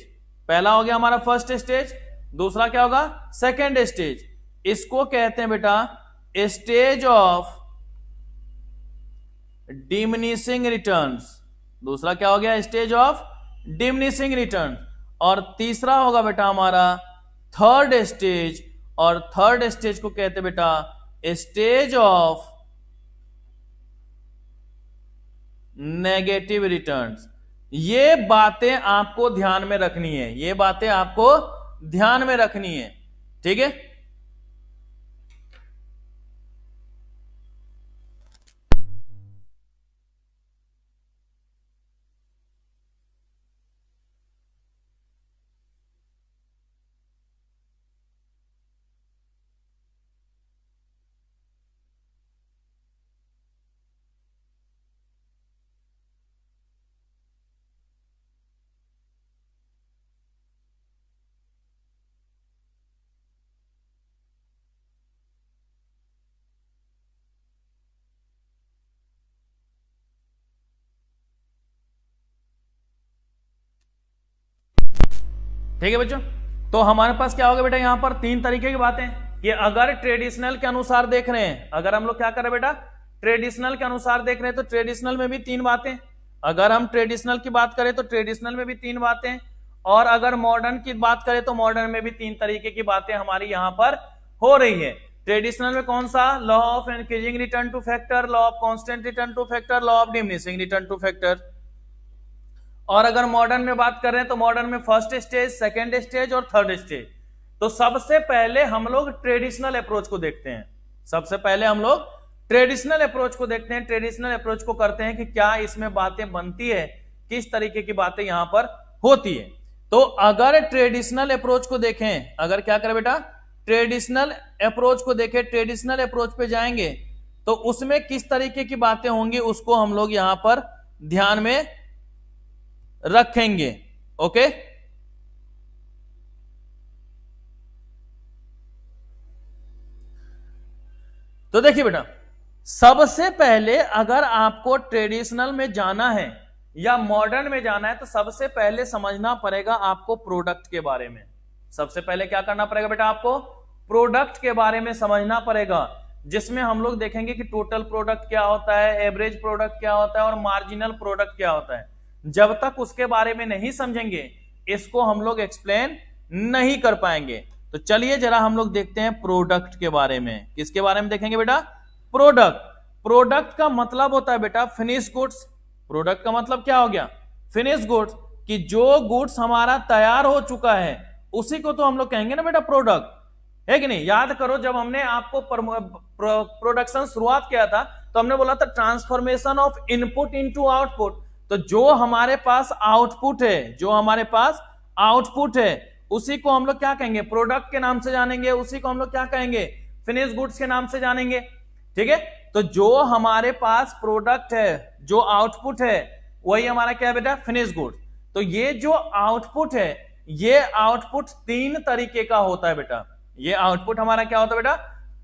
पहला हो गया हमारा फर्स्ट स्टेज, दूसरा क्या होगा? Second stage. इसको कहते हैं बेटा स्टेज ऑफ डिमिनिशिंग रिटर्न्स। दूसरा क्या हो गया? Stage of diminishing return. और तीसरा होगा बेटा हमारा थर्ड स्टेज, और थर्ड स्टेज को कहते हैं बेटा स्टेज ऑफ नेगेटिव रिटर्न्स। ये बातें आपको ध्यान में रखनी है, ये बातें आपको ध्यान में रखनी है, ठीक है। ठीक है बच्चों, तो हमारे पास क्या होगा बेटा? यहां पर तीन तरीके की बातें कि अगर ट्रेडिशनल के अनुसार देख रहे हैं, अगर हम लोग क्या कर रहे हैं बेटा? ट्रेडिशनल के अनुसार देख रहे हैं तो ट्रेडिशनल में भी तीन बातें। अगर हम ट्रेडिशनल की बात करें तो ट्रेडिशनल में भी तीन बातें, और अगर मॉडर्न की बात करें तो मॉडर्न में भी तीन तरीके की बातें हमारी यहां पर हो रही है। ट्रेडिशनल में कौन सा? Law of increasing return to factor, law of constant return to factor, law of diminishing return to factor. और अगर मॉडर्न में बात कर रहे हैं तो मॉडर्न में फर्स्ट स्टेज, सेकेंड स्टेज और थर्ड स्टेज। तो सबसे पहले हम लोग ट्रेडिशनल अप्रोच को देखते हैं। सबसे पहले हम लोग ट्रेडिशनल अप्रोच को देखते हैं। ट्रेडिशनल अप्रोच को करते हैं कि क्या इसमें बातें बनती है, किस तरीके की बातें यहां पर होती है। तो अगर ट्रेडिशनल अप्रोच को देखें, अगर क्या करें बेटा? ट्रेडिशनल अप्रोच को देखें, ट्रेडिशनल अप्रोच पे जाएंगे तो उसमें किस तरीके की बातें होंगी उसको हम लोग यहां पर ध्यान में रखेंगे। ओके, तो देखिए बेटा, सबसे पहले अगर आपको ट्रेडिशनल में जाना है या मॉडर्न में जाना है तो सबसे पहले समझना पड़ेगा आपको प्रोडक्ट के बारे में। सबसे पहले क्या करना पड़ेगा बेटा, आपको प्रोडक्ट के बारे में समझना पड़ेगा, जिसमें हम लोग देखेंगे कि टोटल प्रोडक्ट क्या होता है, एवरेज प्रोडक्ट क्या होता है और मार्जिनल प्रोडक्ट क्या होता है। जब तक उसके बारे में नहीं समझेंगे इसको हम लोग एक्सप्लेन नहीं कर पाएंगे। तो चलिए जरा हम लोग देखते हैं प्रोडक्ट के बारे में। किसके बारे में देखेंगे बेटा, प्रोडक्ट। प्रोडक्ट का मतलब होता है बेटा फिनिश गुड्स। प्रोडक्ट का मतलब क्या हो गया, फिनिश गुड्स, कि जो गुड्स हमारा तैयार हो चुका है उसी को तो हम लोग कहेंगे ना बेटा प्रोडक्ट, है कि नहीं। याद करो जब हमने आपको प्रोडक्शन शुरुआत किया था तो हमने बोला था transformation of input into output. तो जो हमारे पास आउटपुट है, जो हमारे पास आउटपुट है उसी को हम लोग क्या कहेंगे, प्रोडक्ट के नाम से जानेंगे। उसी को हम लोग क्या कहेंगे, फिनिश गुड्स के नाम से जानेंगे। ठीक है, तो जो हमारे पास प्रोडक्ट है, जो आउटपुट है, वही हमारा क्या है बेटा, फिनिश गुड। तो ये जो आउटपुट है, ये आउटपुट तीन तरीके का होता है बेटा। ये आउटपुट हमारा क्या होता है बेटा,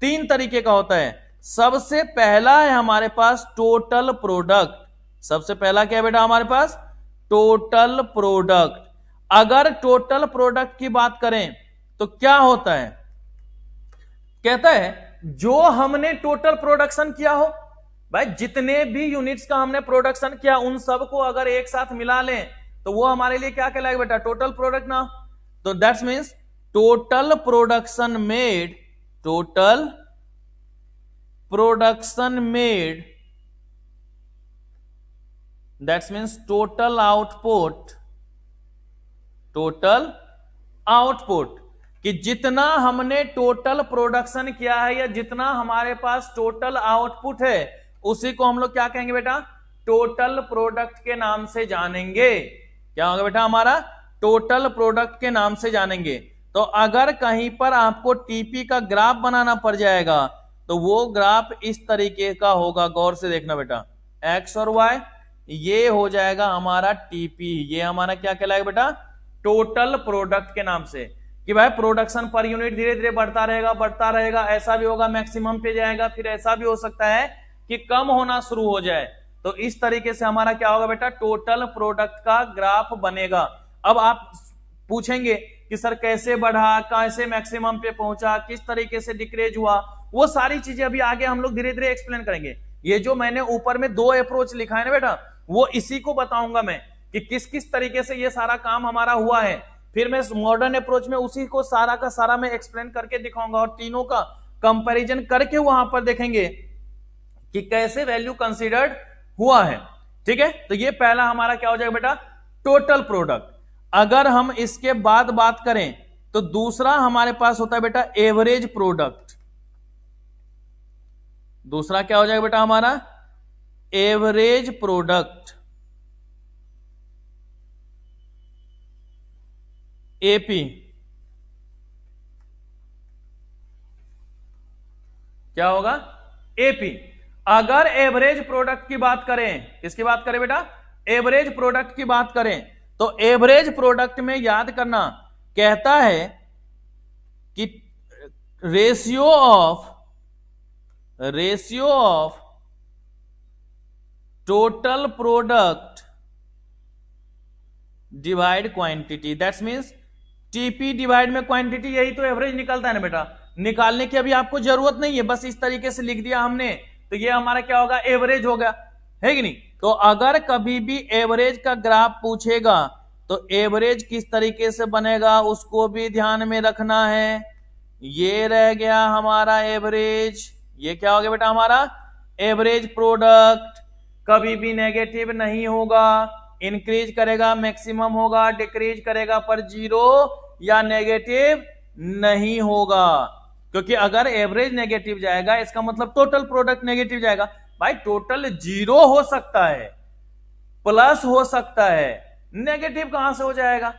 तीन तरीके का होता है। सबसे पहला है हमारे पास टोटल प्रोडक्ट। सबसे पहला क्या है बेटा हमारे पास, टोटल प्रोडक्ट। अगर टोटल प्रोडक्ट की बात करें तो क्या होता है, कहता है जो हमने टोटल प्रोडक्शन किया हो, भाई जितने भी यूनिट्स का हमने प्रोडक्शन किया उन सबको अगर एक साथ मिला लें तो वो हमारे लिए क्या कहलाएगा बेटा, टोटल प्रोडक्ट ना। तो that's means total production made, total production made, that's means total output, total output, कि जितना हमने टोटल प्रोडक्शन किया है या जितना हमारे पास टोटल आउटपुट है उसी को हम लोग क्या कहेंगे बेटा, टोटल प्रोडक्ट के नाम से जानेंगे। क्या होगा बेटा हमारा, टोटल प्रोडक्ट के नाम से जानेंगे। तो अगर कहीं पर आपको टीपी का ग्राफ बनाना पड़ जाएगा तो वो ग्राफ इस तरीके का होगा, गौर से देखना बेटा, एक्स और वाई, ये हो जाएगा हमारा टीपी। ये हमारा क्या कहलाएगा बेटा, टोटल प्रोडक्ट के नाम से, कि भाई प्रोडक्शन पर यूनिट धीरे धीरे बढ़ता रहेगा। ऐसा भी होगा मैक्सिमम पे जाएगा, फिर ऐसा भी हो सकता है कि कम होना शुरू हो जाए। तो इस तरीके से हमारा क्या होगा बेटा, टोटल प्रोडक्ट का ग्राफ बनेगा। अब आप पूछेंगे कि सर कैसे बढ़ा, कैसे मैक्सिमम पे पहुंचा, किस तरीके से डिक्रीज हुआ, वो सारी चीजें अभी आगे हम लोग धीरे धीरे एक्सप्लेन करेंगे। ये जो मैंने ऊपर में दो अप्रोच लिखा है ना बेटा, वो इसी को बताऊंगा मैं कि किस किस तरीके से ये सारा काम हमारा हुआ है। फिर मैं मॉडर्न अप्रोच में उसी को सारा का सारा मैं एक्सप्लेन करके दिखाऊंगा और तीनों का कंपैरिजन करके वहां पर देखेंगे कि कैसे वैल्यू कंसीडर्ड हुआ है। ठीक है, तो ये पहला हमारा क्या हो जाएगा बेटा, टोटल प्रोडक्ट। अगर हम इसके बाद बात करें तो दूसरा हमारे पास होता है बेटा एवरेज प्रोडक्ट। दूसरा क्या हो जाएगा बेटा हमारा, एवरेज प्रोडक्ट, एपी। क्या होगा, एपी। अगर एवरेज प्रोडक्ट की बात करें, किसकी बात करें बेटा, एवरेज प्रोडक्ट की बात करें, तो एवरेज प्रोडक्ट में याद करना कहता है कि ratio of total product divide quantity. That's means TP divide में क्वांटिटी, यही तो एवरेज निकलता है ना बेटा। निकालने की अभी आपको जरूरत नहीं है, बस इस तरीके से लिख दिया हमने तो ये हमारा क्या होगा, एवरेज हो गया, है कि नहीं। तो अगर कभी भी एवरेज का ग्राफ पूछेगा तो एवरेज किस तरीके से बनेगा उसको भी ध्यान में रखना है। ये रह गया हमारा एवरेज, ये क्या हो गया बेटा हमारा एवरेज प्रोडक्ट। कभी भी नेगेटिव नहीं होगा, इंक्रीज करेगा मैक्सिमम होगा, डिक्रीज करेगा पर जीरो या नेगेटिव नहीं होगा। क्योंकि अगर एवरेज नेगेटिव जाएगा इसका मतलब टोटल प्रोडक्ट नेगेटिव जाएगा। भाई टोटल जीरो हो सकता है, प्लस हो सकता है, नेगेटिव कहां से हो जाएगा।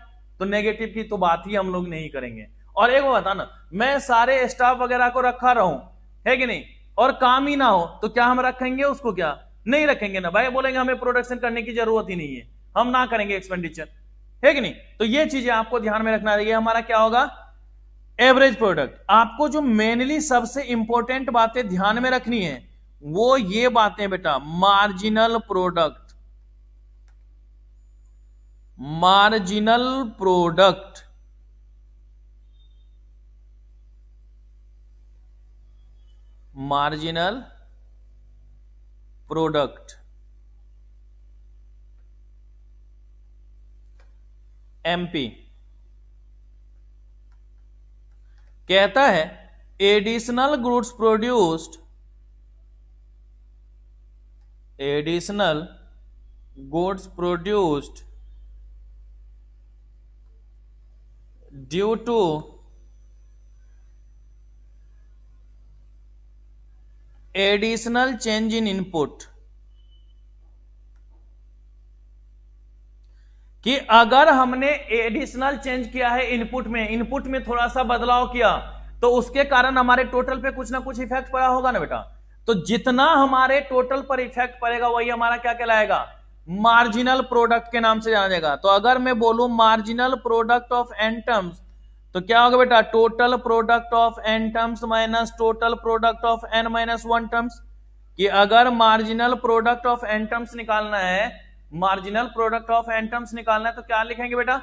तो नेगेटिव की तो बात ही हम लोग नहीं करेंगे। और एक बात ना, मैं सारे स्टाफ वगैरह को रखा रहूं, है कि नहीं, और काम ही ना हो तो क्या हम रखेंगे उसको, क्या नहीं रखेंगे ना भाई। बोलेंगे हमें प्रोडक्शन करने की जरूरत ही नहीं है, हम ना करेंगे एक्सपेंडिचर, है कि नहीं। तो ये चीजें आपको ध्यान में रखना है। हमारा क्या होगा, एवरेज प्रोडक्ट। आपको जो मेनली सबसे इंपॉर्टेंट बातें ध्यान में रखनी है वो ये बातें बेटा, marginal product, marginal product, marginal product, MP कहता है additional goods produced, additional goods produced due to additional change in input, कि अगर हमने एडिशनल चेंज किया है इनपुट में थोड़ा सा बदलाव किया तो उसके कारण हमारे टोटल पे कुछ ना कुछ इफेक्ट पड़ा होगा ना बेटा। तो जितना हमारे टोटल पर इफेक्ट पड़ेगा वही हमारा क्या कहलाएगा, मार्जिनल प्रोडक्ट के नाम से जाना जाएगा। तो अगर मैं बोलूं marginal product of N terms तो क्या होगा बेटा, total product of N terms minus total product of N minus one terms. कि अगर marginal product of N terms निकालना है, marginal product of N terms निकालना है तो क्या लिखेंगे बेटा,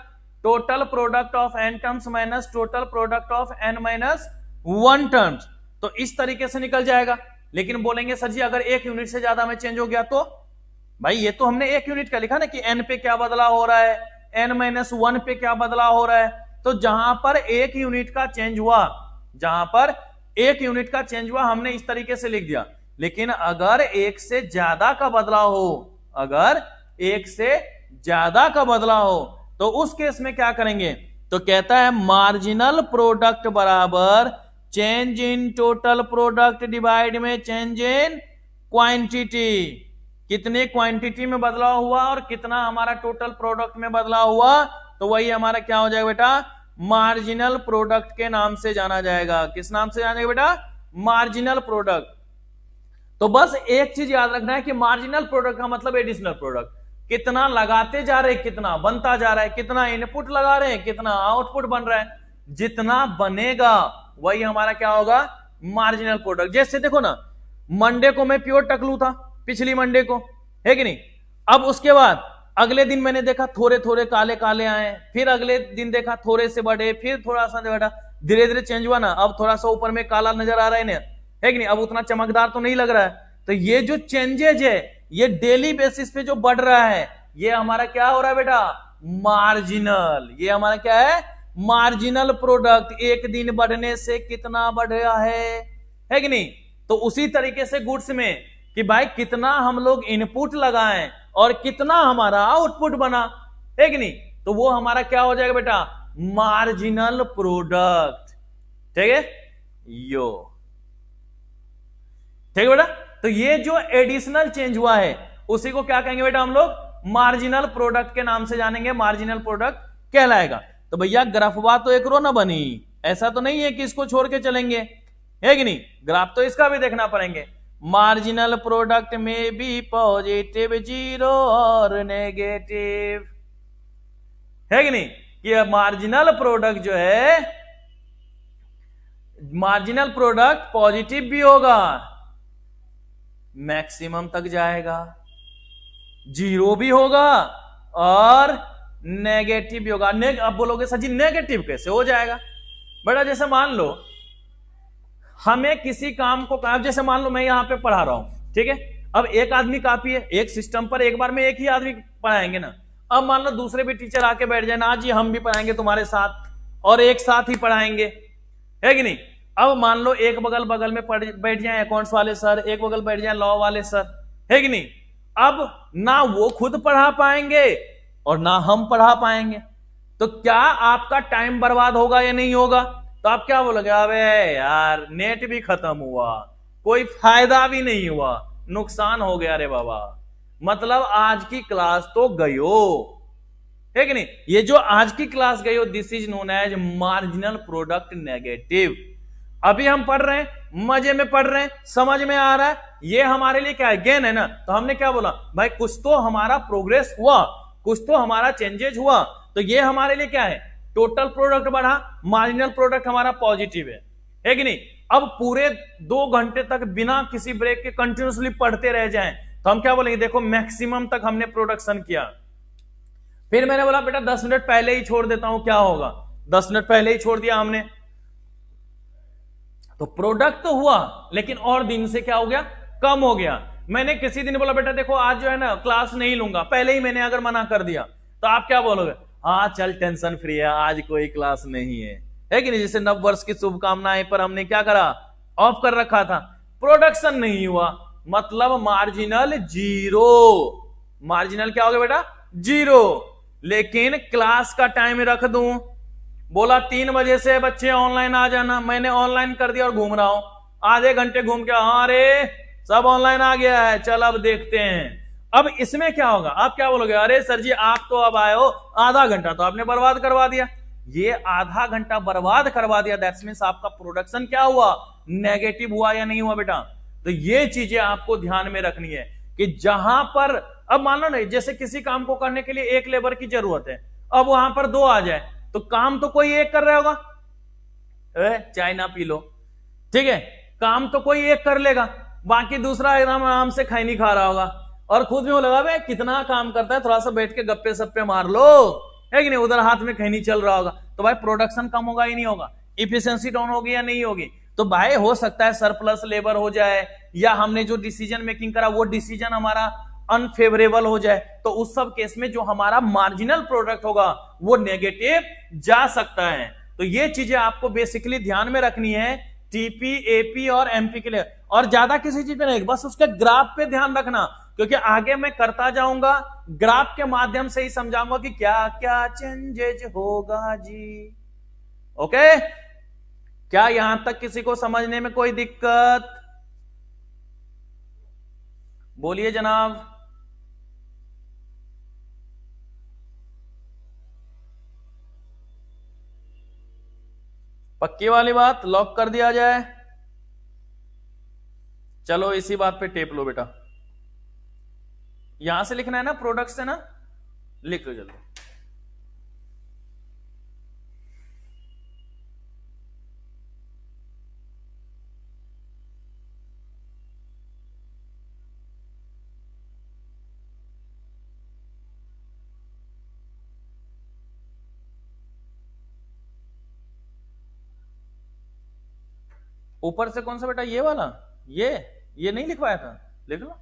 total product of N terms minus total product of N minus one terms. तो इस तरीके से निकल जाएगा। लेकिन बोलेंगे सर जी अगर एक यूनिट से ज्यादा में चेंज हो गया तो, भाई ये तो हमने एक यूनिट का लिखा ना कि एन पे क्या बदलाव हो रहा है, एन माइनस वन पे क्या बदलाव हो रहा है। तो जहां पर एक यूनिट का चेंज हुआ, जहां पर एक यूनिट का चेंज हुआ हमने इस तरीके से लिख दिया। लेकिन अगर एक से ज्यादा का बदलाव हो, अगर एक से ज्यादा का बदलाव हो तो उस केस में क्या करेंगे, तो कहता है मार्जिनल प्रोडक्ट बराबर change in total product divide में चेंज इन क्वांटिटी। कितने क्वांटिटी में बदलाव हुआ और कितना हमारा टोटल प्रोडक्ट में बदलाव हुआ, तो वही हमारा क्या हो जाएगा बेटा, मार्जिनल प्रोडक्ट के नाम से जाना जाएगा। किस नाम से जाना जाएगा बेटा, मार्जिनल प्रोडक्ट। तो बस एक चीज याद रखना है कि मार्जिनल प्रोडक्ट का मतलब एडिशनल प्रोडक्ट, कितना लगाते जा रहे हैं कितना बनता जा रहा है, कितना इनपुट लगा रहे हैं कितना आउटपुट बन रहा है, जितना बनेगा वही हमारा क्या होगा, मार्जिनल प्रोडक्ट। जैसे देखो ना, मंडे को मैं प्योर टकलू था, पिछली मंडे को, है कि नहीं। अब उसके बाद अगले दिन मैंने देखा थोड़े थोड़े काले काले आए, फिर अगले दिन देखा थोड़े से बड़े, फिर थोड़ा सा बढ़ा, धीरे धीरे चेंज हुआ ना। अब थोड़ा सा ऊपर में काला नजर आ रहा है ना, है कि नहीं, अब उतना चमकदार तो नहीं लग रहा है। तो ये जो चेंजेज है ये डेली बेसिस पे जो बढ़ रहा है ये हमारा क्या हो रहा है बेटा, मार्जिनल। ये हमारा क्या है, मार्जिनल प्रोडक्ट। एक दिन बढ़ने से कितना बढ़ रहा है कि नहीं। तो उसी तरीके से गुड्स में कि भाई कितना हम लोग इनपुट लगाएं और कितना हमारा आउटपुट बना, है कि नहीं, तो वो हमारा क्या हो जाएगा बेटा, मार्जिनल प्रोडक्ट। ठीक है यो, ठीक है बेटा। तो ये जो एडिशनल चेंज हुआ है उसी को क्या कहेंगे बेटा हम लोग, मार्जिनल प्रोडक्ट के नाम से जानेंगे, मार्जिनल प्रोडक्ट कहलाएगा। तो भैया ग्राफवा तो एक रो ना बनी, ऐसा तो नहीं है कि इसको छोड़ के चलेंगे, है कि नहीं, ग्राफ तो इसका भी देखना पड़ेंगे। मार्जिनल प्रोडक्ट में भी पॉजिटिव जीरो और नेगेटिव, है कि नहीं। कि मार्जिनल प्रोडक्ट जो है, मार्जिनल प्रोडक्ट पॉजिटिव भी होगा, मैक्सिमम तक जाएगा, जीरो भी होगा और नेगेटिव भी होगा। अब बोलोगे सर जी नेगेटिव कैसे हो जाएगा बेटा, जैसे मान लो हमें किसी काम को, जैसे मान लो मैं यहां पे पढ़ा रहा हूं, ठीक है, अब एक आदमी काफी है, एक सिस्टम पर एक बार में एक ही आदमी पढ़ाएंगे ना। अब मान लो दूसरे भी टीचर आके बैठ जाए ना, जी हम भी पढ़ाएंगे तुम्हारे साथ और एक साथ ही पढ़ाएंगे, है कि नहीं। अब मान लो एक बगल बगल में बैठ जाए अकाउंट्स वाले सर, एक बगल बैठ जाए लॉ वाले सर, है कि नहीं। अब ना वो खुद पढ़ा पाएंगे और ना हम पढ़ा पाएंगे, तो क्या आपका टाइम बर्बाद होगा या नहीं होगा। तो आप क्या बोलोगे, अबे यार नेट भी खत्म हुआ, कोई फायदा भी नहीं हुआ, नुकसान हो गया रे बाबा, मतलब आज की क्लास तो गयो, है कि नहीं। ये जो आज की क्लास गयो, this is known as marginal product negative. अभी हम पढ़ रहे हैं, मजे में पढ़ रहे हैं, समझ में आ रहा है, ये हमारे लिए क्या है, गेन है ना। तो हमने क्या बोला, भाई कुछ तो हमारा प्रोग्रेस हुआ, कुछ तो हमारा चेंजेज हुआ, तो ये हमारे लिए क्या है, टोटल प्रोडक्ट बढ़ा, मार्जिनल प्रोडक्ट हमारा पॉजिटिव है कि नहीं। अब पूरे 2 घंटे तक बिना किसी ब्रेक के कंटिन्यूसली पढ़ते रह जाएं तो हम क्या बोलेंगे, देखो मैक्सिमम तक हमने प्रोडक्शन किया। फिर मैंने बोला बेटा 10 मिनट पहले ही छोड़ देता हूं, क्या होगा, 10 मिनट पहले ही छोड़ दिया हमने, तो प्रोडक्ट तो हुआ लेकिन और दिन से क्या हो गया, कम हो गया। मैंने किसी दिन बोला बेटा देखो आज जो है ना क्लास नहीं लूंगा, पहले ही मैंने अगर मना कर दिया तो आप क्या बोलोगे, हाँ चल टेंशन फ्री है, आज कोई क्लास नहीं है कि नहीं। जैसे नव वर्ष की शुभकामनाएं पर हमने क्या करा, ऑफ कर रखा था, प्रोडक्शन नहीं हुआ, मतलब मार्जिनल जीरो। मार्जिनल क्या हो गया बेटा, जीरो। लेकिन क्लास का टाइम रख दूं, बोला 3 बजे से बच्चे ऑनलाइन आ जाना, मैंने ऑनलाइन कर दिया और घूम रहा हूं, आधे घंटे घूम के हाँ रे सब ऑनलाइन आ गया है, चल अब देखते हैं। अब इसमें क्या होगा, आप क्या बोलोगे, अरे सर जी आप तो अब आए हो, आधा घंटा तो आपने बर्बाद करवा दिया। ये आधा घंटा बर्बाद करवा दिया, दैट्स मींस आपका प्रोडक्शन क्या हुआ, नेगेटिव हुआ या नहीं हुआ बेटा। तो ये चीजें आपको ध्यान में रखनी है कि जहां पर, अब मान लो नहीं, जैसे किसी काम को करने के लिए 1 लेबर की जरूरत है, अब वहां पर 2 आ जाए तो काम तो कोई एक कर रहा होगा, चाय ना पी लो, ठीक है, काम तो कोई एक कर लेगा, बाकी दूसरा आराम आराम से खैनी खा रहा होगा और खुद में वो लगा भाई कितना काम करता है, थोड़ा सा बैठ के गप्पे सप्पे मार लो, है कि नहीं, उधर हाथ में खैनी चल रहा होगा, तो भाई प्रोडक्शन कम होगा ही नहीं होगा, इफिशियंसी डाउन होगी या नहीं होगी। तो भाई हो सकता है सरप्लस लेबर हो जाए, या हमने जो डिसीजन मेकिंग करा वो डिसीजन हमारा अनफेवरेबल हो जाए, तो उस सब केस में जो हमारा मार्जिनल प्रोडक्ट होगा वो नेगेटिव जा सकता है। तो ये चीजें आपको बेसिकली ध्यान में रखनी है टीपी, एपी और एमपी के लिए, और ज्यादा किसी चीज पे नहीं, बस उसके ग्राफ पे ध्यान रखना, क्योंकि आगे मैं करता जाऊंगा, ग्राफ के माध्यम से ही समझाऊंगा कि क्या क्या चेंजेज होगा जी। ओके, क्या यहां तक किसी को समझने में कोई दिक्कत, बोलिए जनाब। पक्की वाली बात, लॉक कर दिया जाए। चलो इसी बात पे टेप लो बेटा, यहां से लिखना है ना, प्रोडक्ट से ना, लिख लो जल्दी। ऊपर से कौन सा बेटा, ये वाला, ये नहीं लिखवाया था, लिख लो।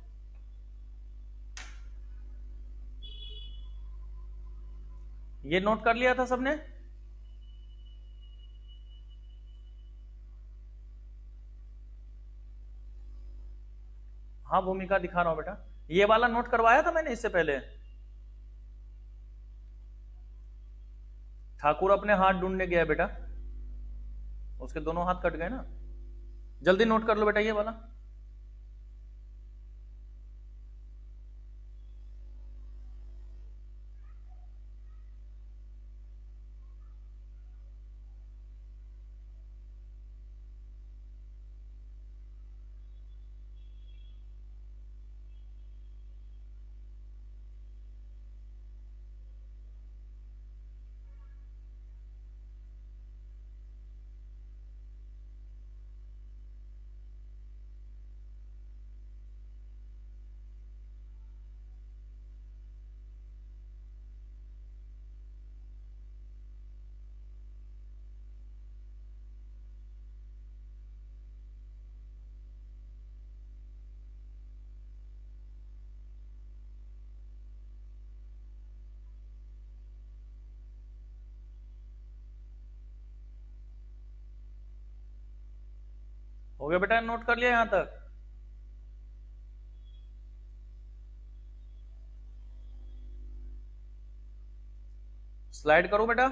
ये नोट कर लिया था सबने, हाँ भूमिका दिखा रहा हूं बेटा, ये वाला नोट करवाया था मैंने इससे पहले। ठाकुर अपने हाथ ढूंढने गया बेटा, उसके दोनों हाथ कट गए ना, जल्दी नोट कर लो बेटा ये वाला। हो गया बेटा, नोट कर लिया यहां तक। स्लाइड करो बेटा।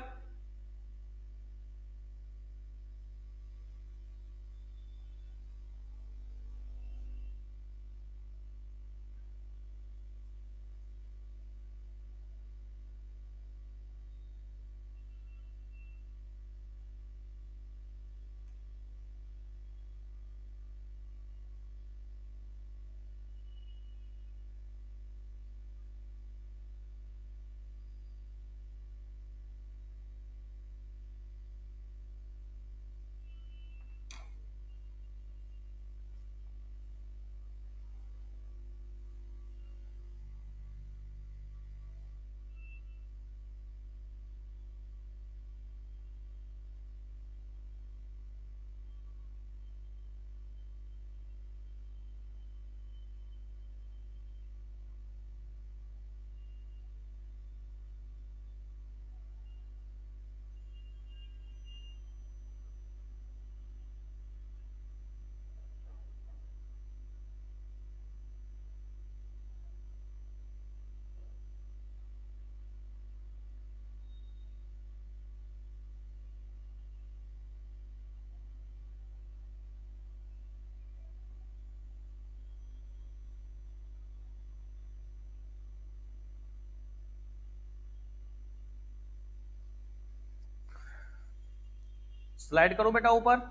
स्लाइड करो बेटा ऊपर।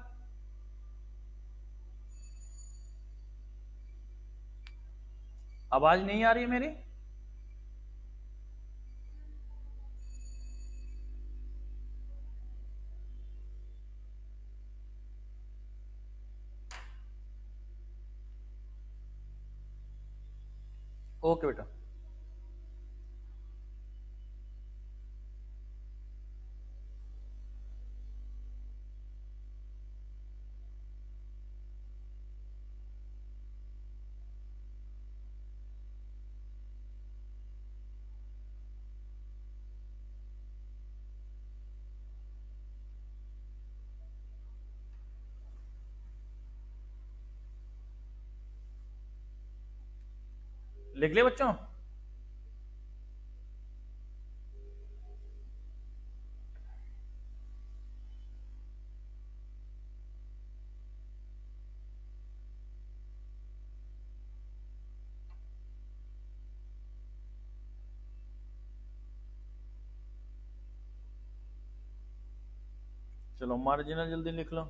आवाज नहीं आ रही है मेरी? ओके बेटा। लिख लिया बच्चों? चलो मार्जिनल जल्दी लिख लो।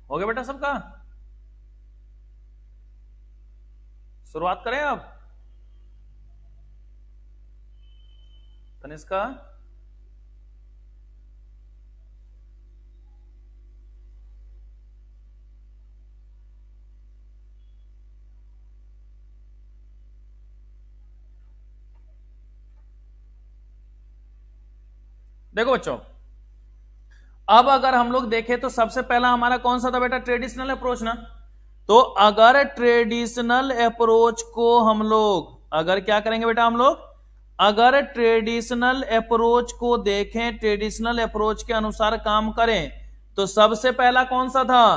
हो गया बेटा सबका? शुरुआत करें अब? तनिष्का? देखो बच्चों, अब अगर हम लोग देखें तो सबसे पहला हमारा कौन सा था बेटा? ट्रेडिशनल अप्रोच ना। तो अगर ट्रेडिशनल अप्रोच को हम लोग अगर क्या करेंगे बेटा हम लोग, अगर ट्रेडिशनल अप्रोच को देखें, ट्रेडिशनल अप्रोच के अनुसार काम करें, तो सबसे पहला कौन सा था?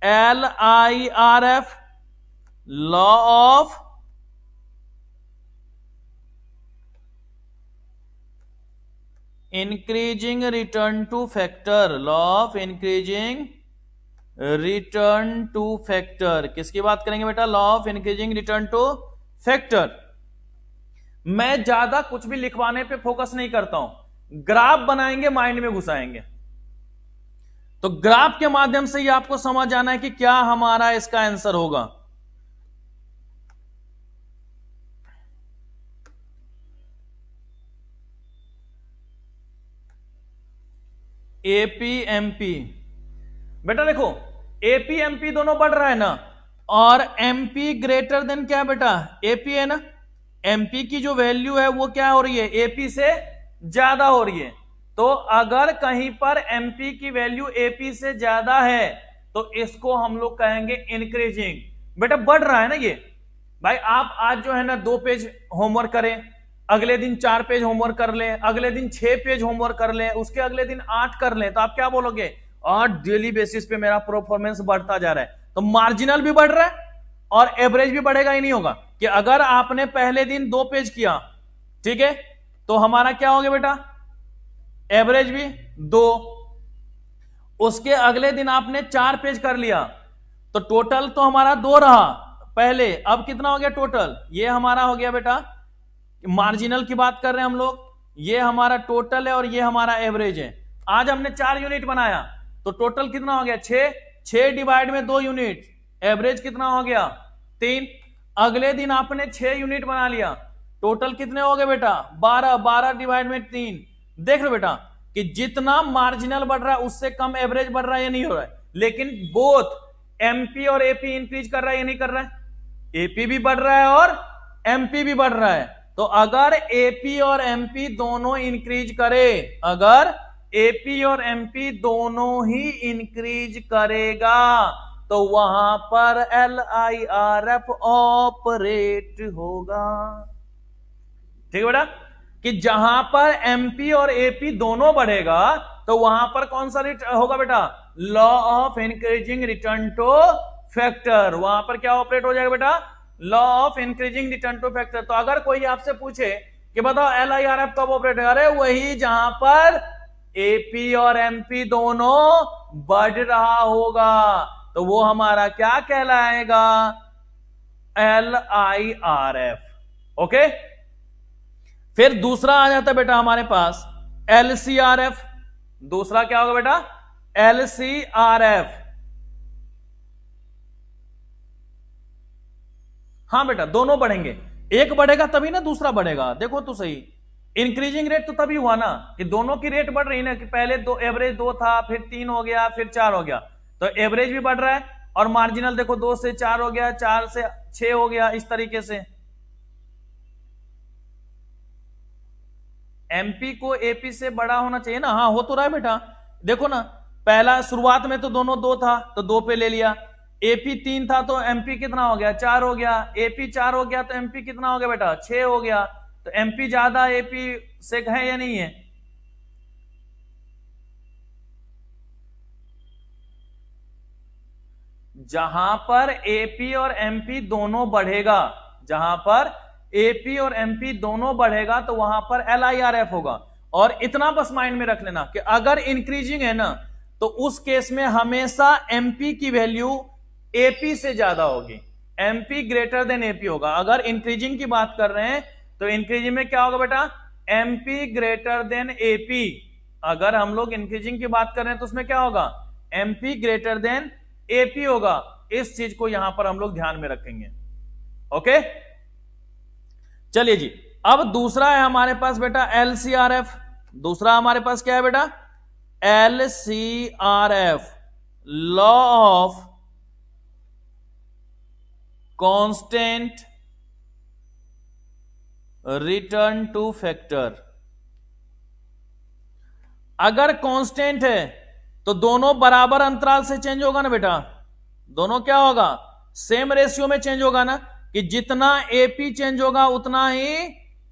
LIRF, law of increasing return to factor, law of increasing return to factor. किसकी बात करेंगे बेटा? Law of increasing return to factor. मैं ज्यादा कुछ भी लिखवाने पे फोकस नहीं करता हूं, ग्राफ बनाएंगे, माइंड में घुसाएंगे। तो ग्राफ के माध्यम से ही आपको समझ आना है कि क्या हमारा इसका आंसर होगा। एपीएमपी बेटा देखो, एपीएमपी दोनों बढ़ रहा है ना, और एमपी ग्रेटर देन क्या बेटा? एपी है ना। एमपी की जो वैल्यू है वो क्या हो रही है? एपी से ज्यादा हो रही है। तो अगर कहीं पर एमपी की वैल्यू एपी से ज्यादा है तो इसको हम लोग कहेंगे इंक्रीजिंग। बेटा बढ़ रहा है ना ये। भाई आप आज जो है ना 2 पेज होमवर्क करें, अगले दिन 4 पेज होमवर्क कर लें, अगले दिन 6 पेज होमवर्क कर लें, उसके अगले दिन 8 कर लें, तो आप क्या बोलोगे? और डेली बेसिस पे मेरा परफॉर्मेंस बढ़ता जा रहा है। तो मार्जिनल भी बढ़ रहा है और एवरेज भी बढ़ेगा ही नहीं होगा। कि अगर आपने पहले दिन 2 पेज किया, ठीक है, तो हमारा क्या हो गया बेटा? एवरेज भी 2। उसके अगले दिन आपने 4 पेज कर लिया, तो टोटल तो हमारा 2 रहा पहले। अब कितना हो गया टोटल? ये हमारा हो गया बेटा, मार्जिनल की बात कर रहे हैं हम लोग, ये हमारा टोटल है और ये हमारा एवरेज है। आज हमने 4 यूनिट बनाया, तो टोटल कितना हो गया? 6। 6 डिवाइड में 2 यूनिट, एवरेज कितना हो गया 3। अगले दिन आपने 6 यूनिट बना लिया, टोटल कितने हो गए बेटा 12, 12 डिवाइड में 3। देख लो बेटा कि जितना मार्जिनल बढ़ रहा है उससे कम एवरेज बढ़ रहा है या नहीं हो रहा है, लेकिन बोथ एमपी और एपी इंक्रीज कर रहा है या नहीं कर रहा है, एपी भी बढ़ रहा है और एमपी भी बढ़ रहा है। तो अगर एपी और एमपी दोनों इंक्रीज करे, अगर एपी और एमपी दोनों ही इंक्रीज करेगा तो वहां पर LIRF ऑपरेट होगा। ठीक है बेटा, कि जहां पर एमपी और एपी दोनों बढ़ेगा तो वहां पर कौन सा रेट होगा बेटा, law of increasing return to factor, वहां पर क्या ऑपरेट हो जाएगा बेटा, law of increasing return to factor. तो अगर कोई आपसे पूछे कि बताओ LIRF कब ऑपरेट होगा, अरे वही जहां पर एपी और एमपी दोनों बढ़ रहा होगा, तो वो हमारा क्या कहलाएगा, LIRF। ओके, फिर दूसरा आ जाता है बेटा हमारे पास LCRF। दूसरा क्या होगा बेटा, LCRF। हाँ बेटा दोनों बढ़ेंगे, एक बढ़ेगा तभी ना दूसरा बढ़ेगा। देखो तो सही, इंक्रीजिंग रेट तो तभी हुआ ना कि दोनों की रेट बढ़ रही ना, कि पहले एवरेज 2 था, फिर 3 हो गया, फिर 4 हो गया, तो एवरेज भी बढ़ रहा है और मार्जिनल देखो 2 से 4 हो गया, 4 से 6 हो गया, इस तरीके से। एमपी को एपी से बड़ा होना चाहिए ना, हाँ हो तो रहा है बेटा। देखो ना, पहला शुरुआत में तो दोनों 2 था तो 2 पे ले लिया, एपी 3 था तो एमपी कितना हो गया 4 हो गया, एपी 4 हो गया तो एमपी कितना हो गया बेटा 6 हो गया। तो एमपी ज्यादा एपी से है या नहीं है, जहां पर एपी और एमपी दोनों बढ़ेगा, जहां पर एपी और एमपी दोनों बढ़ेगा तो वहां पर LIRF होगा। और इतना बस माइंड में रख लेना कि अगर इंक्रीजिंग है ना तो उस केस में हमेशा एमपी की वैल्यू एपी से ज्यादा होगी, एमपी ग्रेटर देन एपी होगा। अगर इंक्रीजिंग की बात कर रहे हैं तो इंक्रीजिंग में क्या होगा बेटा, एमपी ग्रेटर देन एपी। अगर हम लोग इंक्रीजिंग की बात कर रहे हैं तो उसमें क्या होगा, एमपी ग्रेटर देन एपी होगा। इस चीज को यहां पर हम लोग ध्यान में रखेंगे। ओके, चलिए जी, अब दूसरा है हमारे पास बेटा LCRF। दूसरा हमारे पास क्या है बेटा, LCRF, law of constant return to factor. अगर कांस्टेंट है तो दोनों बराबर अंतराल से चेंज होगा ना बेटा, दोनों क्या होगा, सेम रेशियो में चेंज होगा ना, कि जितना एपी चेंज होगा उतना ही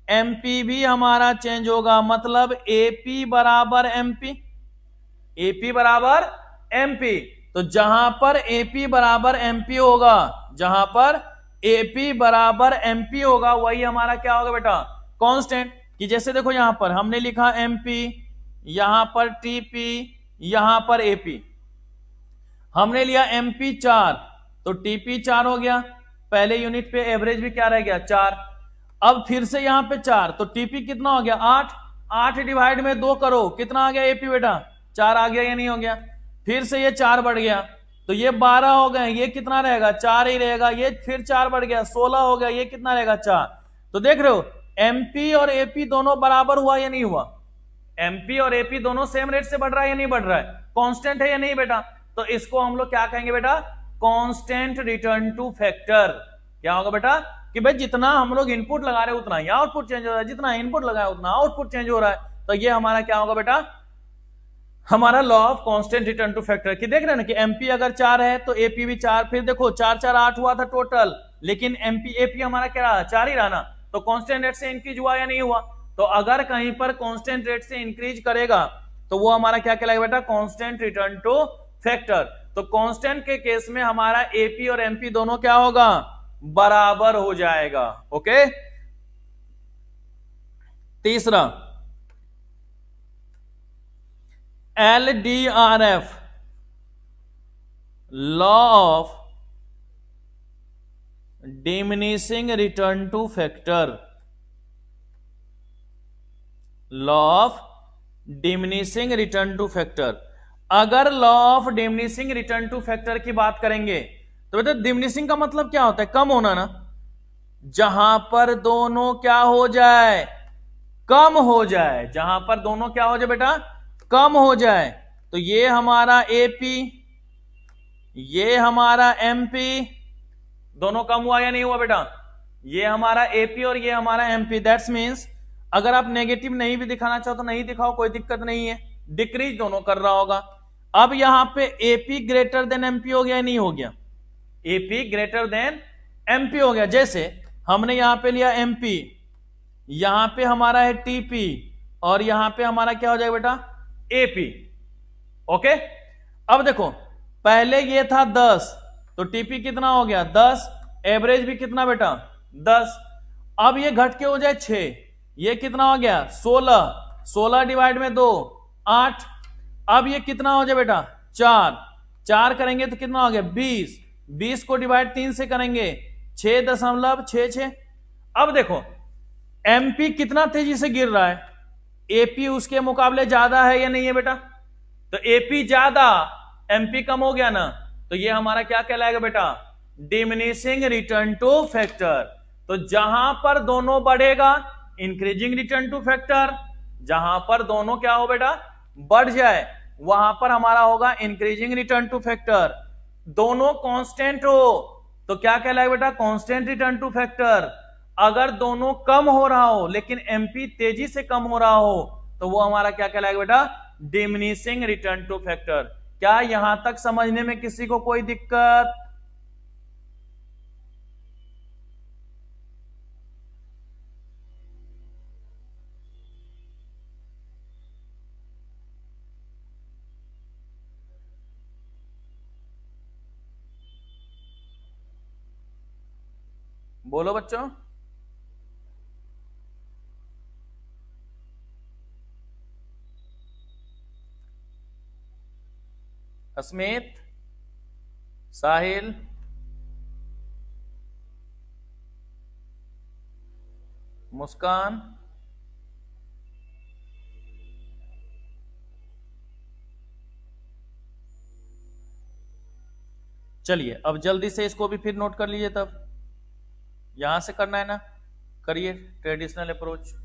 एमपी भी हमारा चेंज होगा। मतलब एपी बराबर एमपी, एपी बराबर एमपी। तो जहां पर एपी बराबर एमपी होगा, जहां पर एपी बराबर एमपी होगा वही हमारा क्या होगा बेटा, कांस्टेंट। कि जैसे देखो यहां पर हमने लिखा एमपी, यहां पर टीपी, यहां पर एपी, हमने लिया एमपी 4 तो टीपी 4 हो गया, पहले यूनिट पे एवरेज भी क्या रह गया 4। अब फिर से यहां पे 4 तो टीपी कितना हो गया 8, 8 डिवाइड में 2 करो, कितना आ गया एपी बेटा 4 आ गया या नहीं हो गया। फिर से ये 4 बढ़ गया तो ये 12 हो गए, ये कितना रहेगा 4 ही रहेगा, ये फिर 4 बढ़ गया 16 हो गया, ये कितना रहेगा 4। तो देख रहे हो एमपी और एपी दोनों बराबर हुआ या नहीं हुआ, एमपी और एपी दोनों सेम रेट से बढ़ रहा है या नहीं बढ़ रहा है, कांस्टेंट है या नहीं बेटा। तो इसको हम लोग क्या कहेंगे बेटा, कांस्टेंट रिटर्न टू फैक्टर। क्या होगा बेटा कि भाई जितना हम लोग इनपुट लगा रहे हैं उतना ही आउटपुट चेंज हो रहा है, जितना इनपुट लगाया उतना आउटपुट चेंज हो रहा है। तो ये हमारा क्या होगा बेटा, हमारा law of constant return to factor. कि देख रहे हैं ना कि एमपी अगर 4 है तो एपी भी 4, फिर देखो 4 4 8 हुआ था टोटल, लेकिन एमपी एपी हमारा क्या रहा 4 ही रहा ना, तो कांस्टेंट रेट से इंक्रीज हुआ या नहीं हुआ। तो अगर कहीं पर कांस्टेंट रेट से इंक्रीज करेगा तो वो हमारा क्या कहलाएगा बेटा, कांस्टेंट रिटर्न टू फैक्टर। तो कांस्टेंट के केस में हमारा एपी और एमपी दोनों क्या होगा, बराबर हो जाएगा। ओके, तीसरा LDRF, law of diminishing return to factor, law of diminishing return to factor. अगर law of diminishing return to factor की बात करेंगे तो बेटा डिमिनिशिंग का मतलब क्या होता है? कम होना ना। जहां पर दोनों क्या हो जाए, कम हो जाए, जहां पर दोनों क्या हो जाए बेटा, कम हो जाए। तो ये हमारा एपी, ये हमारा एमपी, दोनों कम हुआ या नहीं हुआ बेटा? ये हमारा एपी और ये हमारा एमपी। दैट्स मीन्स अगर आप नेगेटिव नहीं भी दिखाना चाहो तो नहीं दिखाओ, कोई दिक्कत नहीं है, डिक्रीज दोनों कर रहा होगा। अब यहां पे एपी ग्रेटर देन एमपी हो गया या नहीं हो गया? एपी ग्रेटर देन एमपी हो गया। जैसे हमने यहां पे लिया एमपी, यहां पे हमारा है टीपी, और यहां पे हमारा क्या हो जाएगा बेटा? एपी। ओके, अब देखो पहले ये था 10, तो टीपी कितना हो गया? 10। एवरेज भी कितना बेटा? 10। अब ये घट के हो जाए 6, ये कितना हो गया? 16। 16 डिवाइड में 2, 8। अब ये कितना हो जाए बेटा? 4। 4 करेंगे तो कितना हो गया? 20। 20 को डिवाइड 3 से करेंगे 6.66। अब देखो एमपी कितना तेजी से गिर रहा है, एपी उसके मुकाबले ज्यादा है या नहीं है बेटा? तो एपी ज्यादा, एमपी कम हो गया ना, तो ये हमारा क्या कहलाएगा बेटा? Diminishing return to factor. तो जहां पर दोनों बढ़ेगा इंक्रीजिंग रिटर्न टू फैक्टर, जहां पर दोनों क्या हो बेटा? बढ़ जाए, वहां पर हमारा होगा इंक्रीजिंग रिटर्न टू फैक्टर। दोनों कांस्टेंट हो तो क्या कहलाएगा बेटा? Constant return to factor. अगर दोनों कम हो रहा हो लेकिन एमपी तेजी से कम हो रहा हो तो वो हमारा क्या कहलाएगा बेटा? Diminishing return to factor. क्या यहां तक समझने में किसी को कोई दिक्कत? बोलो बच्चों। अस्मित, साहिल, मुस्कान, चलिए अब जल्दी से इसको भी फिर नोट कर लीजिए। तब यहां से करना है ना, करिए ट्रेडिशनल अप्रोच।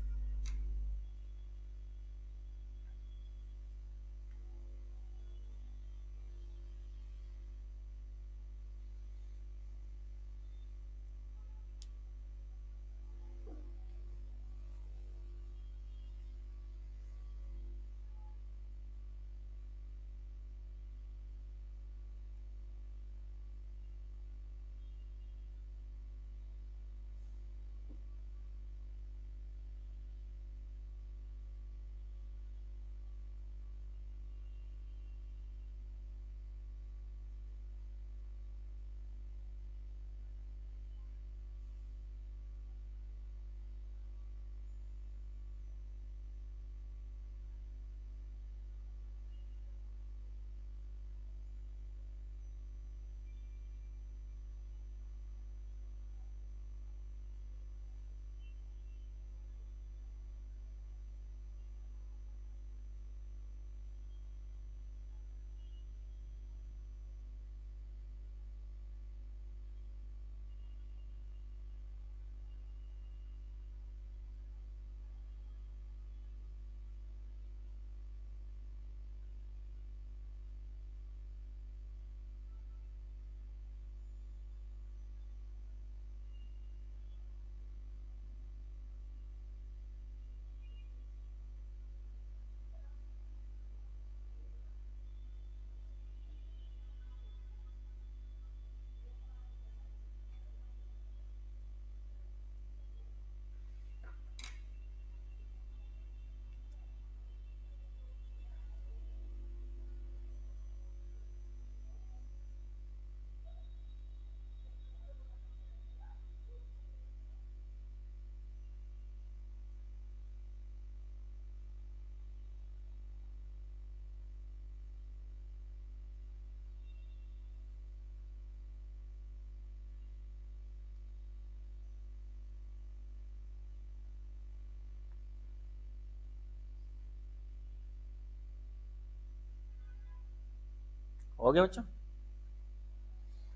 हो गया बच्चों?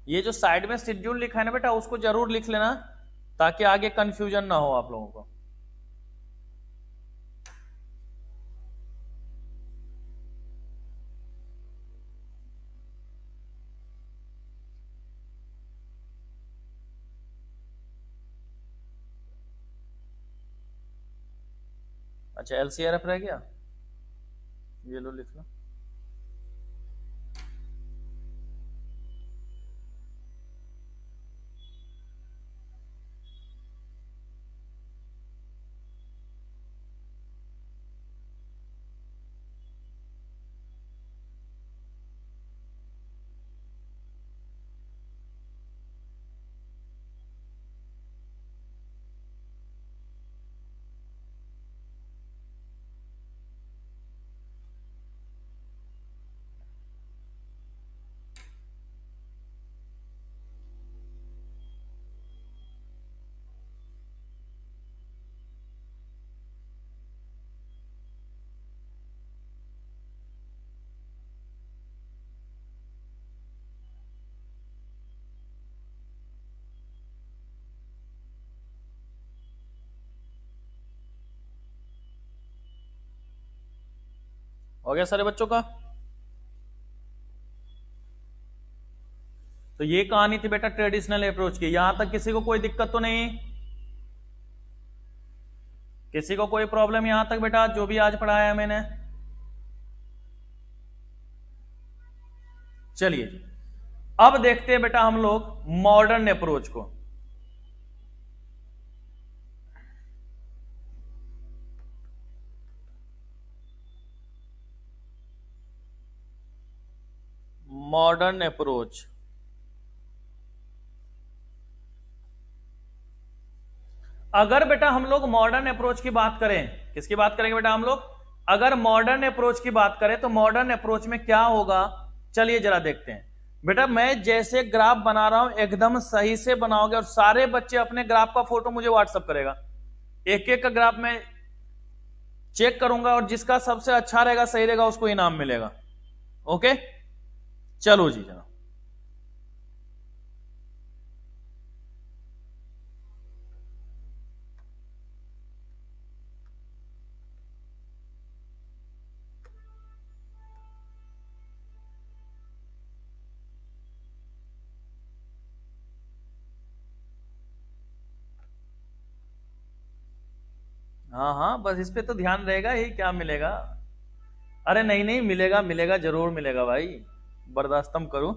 ये जो साइड में शेड्यूल लिखा है ना बेटा, उसको जरूर लिख लेना ताकि आगे कंफ्यूजन ना हो आप लोगों को। अच्छा, LCRF रह गया, ये लो लिख लो। हो गया सारे बच्चों का? तो ये कहानी थी बेटा ट्रेडिशनल अप्रोच की। यहां तक किसी को कोई दिक्कत तो नहीं? किसी को कोई प्रॉब्लम यहां तक बेटा, जो भी आज पढ़ाया मैंने? चलिए अब देखते हैं बेटा हम लोग मॉडर्न अप्रोच को। मॉडर्न अप्रोच, अगर बेटा हम लोग मॉडर्न अप्रोच की बात करें, किसकी बात करेंगे बेटा हम लोग? अगर मॉडर्न अप्रोच की बात करें तो मॉडर्न अप्रोच में क्या होगा, चलिए जरा देखते हैं। बेटा मैं जैसे ग्राफ बना रहा हूं एकदम सही से बनाओगे और सारे बच्चे अपने ग्राफ का फोटो मुझे व्हाट्सएप करेगा। एक एक का ग्राफ में चेक करूंगा और जिसका सबसे अच्छा रहेगा, सही रहेगा, उसको इनाम मिलेगा। ओके, चलो जी जरा। हाँ हाँ, बस इस पे तो ध्यान रहेगा ही, क्या मिलेगा? अरे नहीं नहीं, मिलेगा मिलेगा, जरूर मिलेगा भाई, बर्दाश्त करो।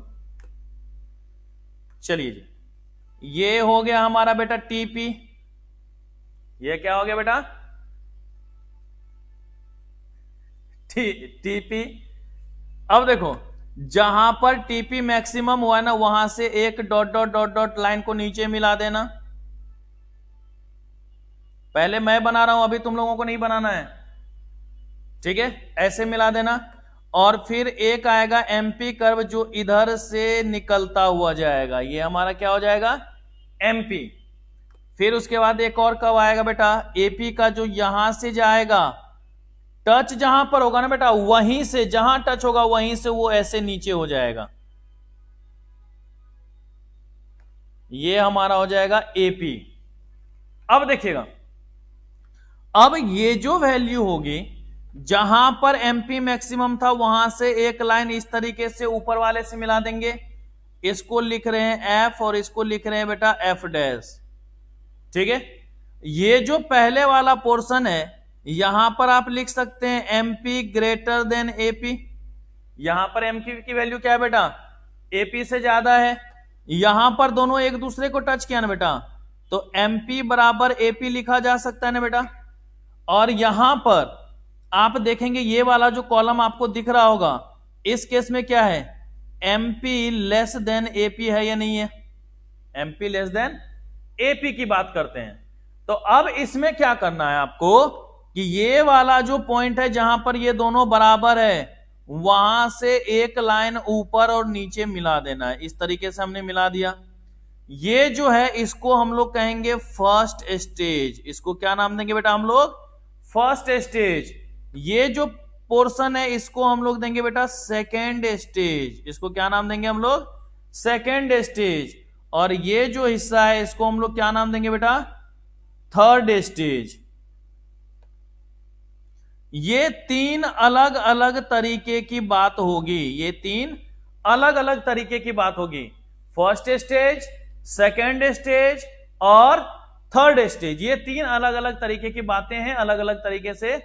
चलिए जी, ये हो गया हमारा बेटा टीपी। ये क्या हो गया बेटा? टीपी। अब देखो, जहां पर टीपी मैक्सिमम हुआ है ना, वहां से एक dot dot dot dot line को नीचे मिला देना। पहले मैं बना रहा हूं, अभी तुम लोगों को नहीं बनाना है, ठीक है? ऐसे मिला देना और फिर एक आएगा एमपी कर्व जो इधर से निकलता हुआ जाएगा, ये हमारा क्या हो जाएगा? एमपी। फिर उसके बाद एक और कर्व आएगा बेटा एपी का, जो यहां से जाएगा, टच जहां पर होगा ना बेटा, वहीं से जहां टच होगा वहीं से वो ऐसे नीचे हो जाएगा, ये हमारा हो जाएगा एपी। अब देखिएगा, अब ये जो वैल्यू होगी, जहां पर एमपी मैक्सिमम था वहां से एक लाइन इस तरीके से ऊपर वाले से मिला देंगे, इसको लिख रहे हैं एफ और इसको लिख रहे हैं बेटा एफ डैश, ठीक है? ये जो पहले वाला पोर्शन है, यहां पर आप लिख सकते हैं एमपी ग्रेटर देन एपी। यहां पर एमपी की वैल्यू क्या है बेटा? एपी से ज्यादा है। यहां पर दोनों एक दूसरे को टच किया ना बेटा, तो एमपी बराबर एपी लिखा जा सकता है ना बेटा। और यहां पर आप देखेंगे ये वाला जो कॉलम आपको दिख रहा होगा, इस केस में क्या है? एमपी लेस देन एपी है या नहीं है? एमपी लेस देन एपी की बात करते हैं। तो अब इसमें क्या करना है आपको कि ये वाला जो पॉइंट है जहां पर ये दोनों बराबर है, वहां से एक लाइन ऊपर और नीचे मिला देना है। इस तरीके से हमने मिला दिया। ये जो है इसको हम लोग कहेंगे फर्स्ट स्टेज। इसको क्या नाम देंगे बेटा हम लोग? First stage. ये जो पोर्शन है इसको हम लोग देंगे बेटा सेकेंड स्टेज। इसको क्या नाम देंगे हम लोग? Second stage. और ये जो हिस्सा है इसको हम लोग क्या नाम देंगे बेटा? Third stage. ये तीन अलग अलग तरीके की बात होगी। ये तीन अलग अलग तरीके की बात होगी। फर्स्ट स्टेज, सेकेंड स्टेज और थर्ड स्टेज। ये तीन अलग अलग तरीके की बातें हैं, अलग अलग तरीके से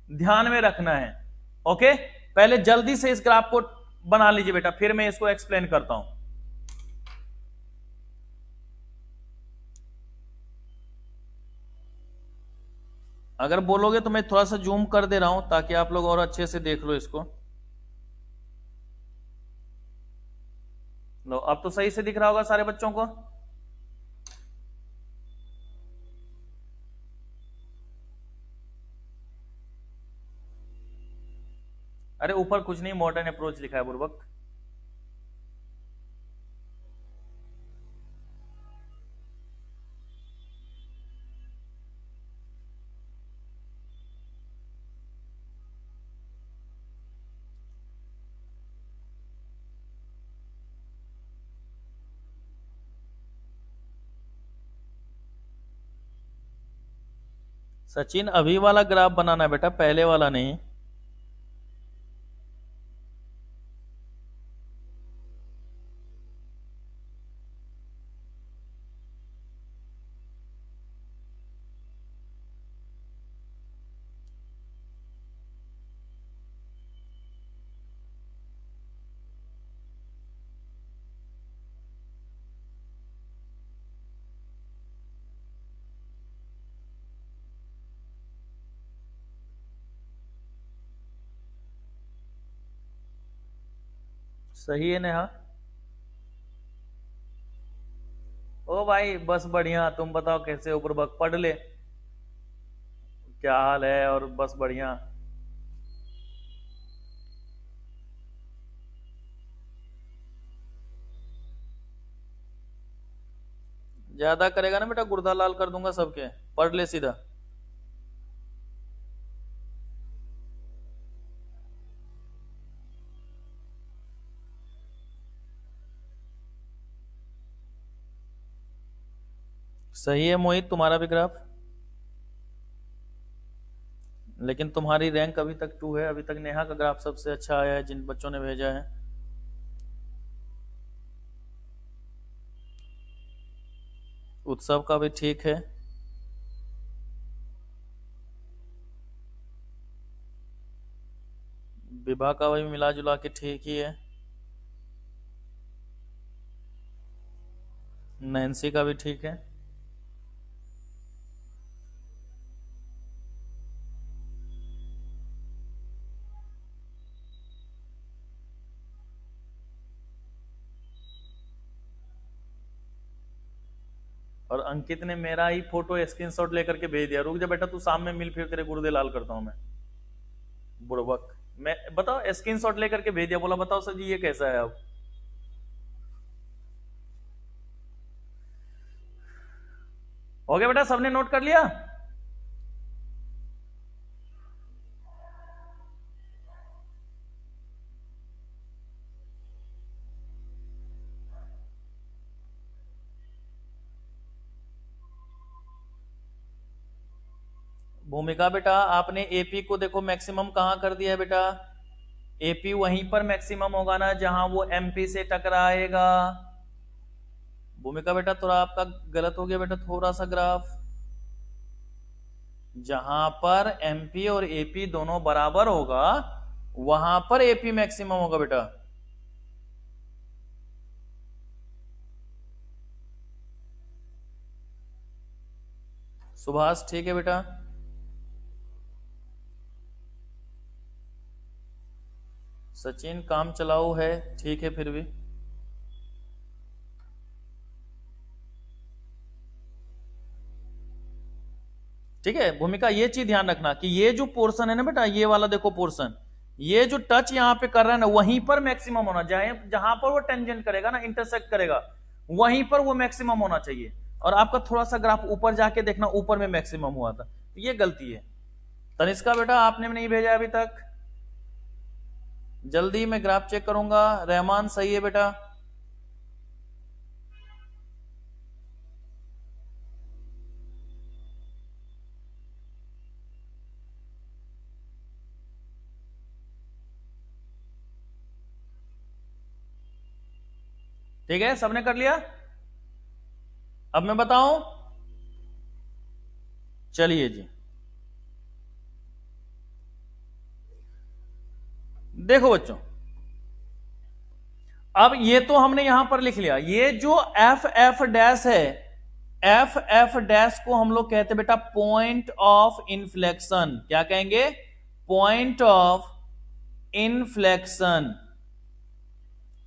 ध्यान में रखना है। ओके, पहले जल्दी से इस ग्राफ को बना लीजिए बेटा, फिर मैं इसको एक्सप्लेन करता हूं। अगर बोलोगे तो मैं थोड़ा सा जूम कर दे रहा हूं ताकि आप लोग और अच्छे से देख लो इसको। लो, अब तो सही से दिख रहा होगा सारे बच्चों को। अरे ऊपर कुछ नहीं, मॉडर्न अप्रोच लिखा है बुर्बक। सचिन, अभी वाला ग्राफ बनाना है बेटा, पहले वाला नहीं। सही है नेहा? ओ भाई बस बढ़िया, तुम बताओ कैसे हो बुर्बक? पढ़ ले, क्या हाल है? और बस बढ़िया। ज्यादा करेगा ना बेटा गुर्दा लाल कर दूंगा सबके। पढ़ ले सीधा। सही है मोहित तुम्हारा भी ग्राफ, लेकिन तुम्हारी रैंक अभी तक 2 है। अभी तक नेहा का ग्राफ सबसे अच्छा आया है जिन बच्चों ने भेजा है। उत्सव का भी ठीक है। विभा का भी मिला जुला के ठीक ही है। नैन्सी का भी ठीक है। और अंकित ने मेरा ही फोटो स्क्रीनशॉट लेकर के भेज दिया। रुक जा बेटा, तू सामने मिल, फिर तेरे गुर्दे लाल करता हूं मैं। बुड़बक, मैं बताओ स्क्रीनशॉट लेकर के भेज दिया, बोला बताओ सर जी ये कैसा है। अब हो गया बेटा, सबने नोट कर लिया? भूमिका बेटा, आपने एपी को देखो मैक्सिमम कहां कर दिया है बेटा? एपी वहीं पर मैक्सिमम होगा ना जहां वो एमपी से टकराएगा। भूमिका बेटा थोड़ा आपका गलत हो गया बेटा, थोड़ा सा ग्राफ। जहां पर एमपी और एपी दोनों बराबर होगा वहां पर एपी मैक्सिमम होगा बेटा। सुभाष ठीक है बेटा। सचिन काम चलाऊ है, ठीक है फिर भी। ठीक है भूमिका, ये चीज ध्यान रखना कि ये जो पोर्शन है ना बेटा, ये वाला देखो पोर्शन, ये जो टच यहां पे कर रहा है ना, वहीं पर मैक्सिमम होना चाहिए। जहां पर वो टेंजेंट करेगा ना, इंटरसेक्ट करेगा, वहीं पर वो मैक्सिमम होना चाहिए। और आपका थोड़ा सा ग्राफ ऊपर जाके देखना, ऊपर में मैक्सिमम हुआ था, तो ये गलती है। तनिष्का बेटा आपने भी नहीं भेजा अभी तक। जल्दी मैं ग्राफ चेक करूंगा। रहमान सही है बेटा। ठीक है, सबने कर लिया। अब मैं बताऊं, चलिए जी, देखो बच्चों, अब ये तो हमने यहां पर लिख लिया। ये जो एफ एफ डैश है, एफ एफ डैश को हम लोग कहते हैं बेटा पॉइंट ऑफ इन्फ्लेक्शन। क्या कहेंगे? Point of inflection.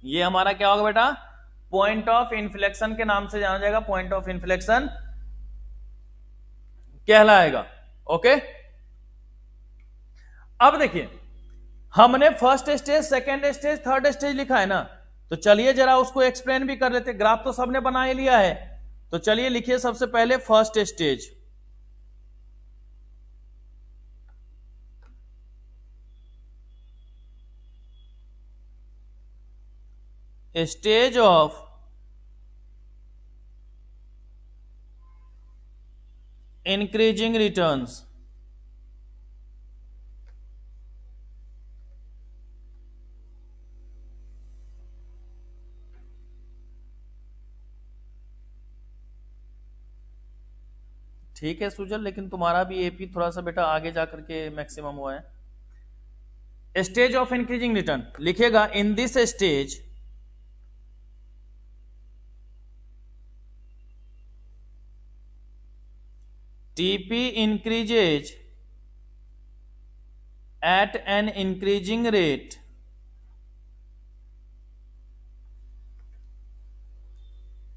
ये हमारा क्या होगा बेटा? पॉइंट ऑफ इन्फ्लेक्शन के नाम से जाना जाएगा, पॉइंट ऑफ इन्फ्लेक्शन कहलाएगा। ओके, अब देखिए, हमने first stage, second stage, third stage लिखा है ना, तो चलिए जरा उसको एक्सप्लेन भी कर लेते। ग्राफ तो सबने बना ही लिया है, तो चलिए लिखिए सबसे पहले first stage. Stage of increasing returns. ठीक है सुजल, लेकिन तुम्हारा भी एपी थोड़ा सा बेटा आगे जाकर के मैक्सिमम हुआ है। स्टेज ऑफ इंक्रीजिंग रिटर्न लिखेगा, इन this stage TP increases at an increasing rate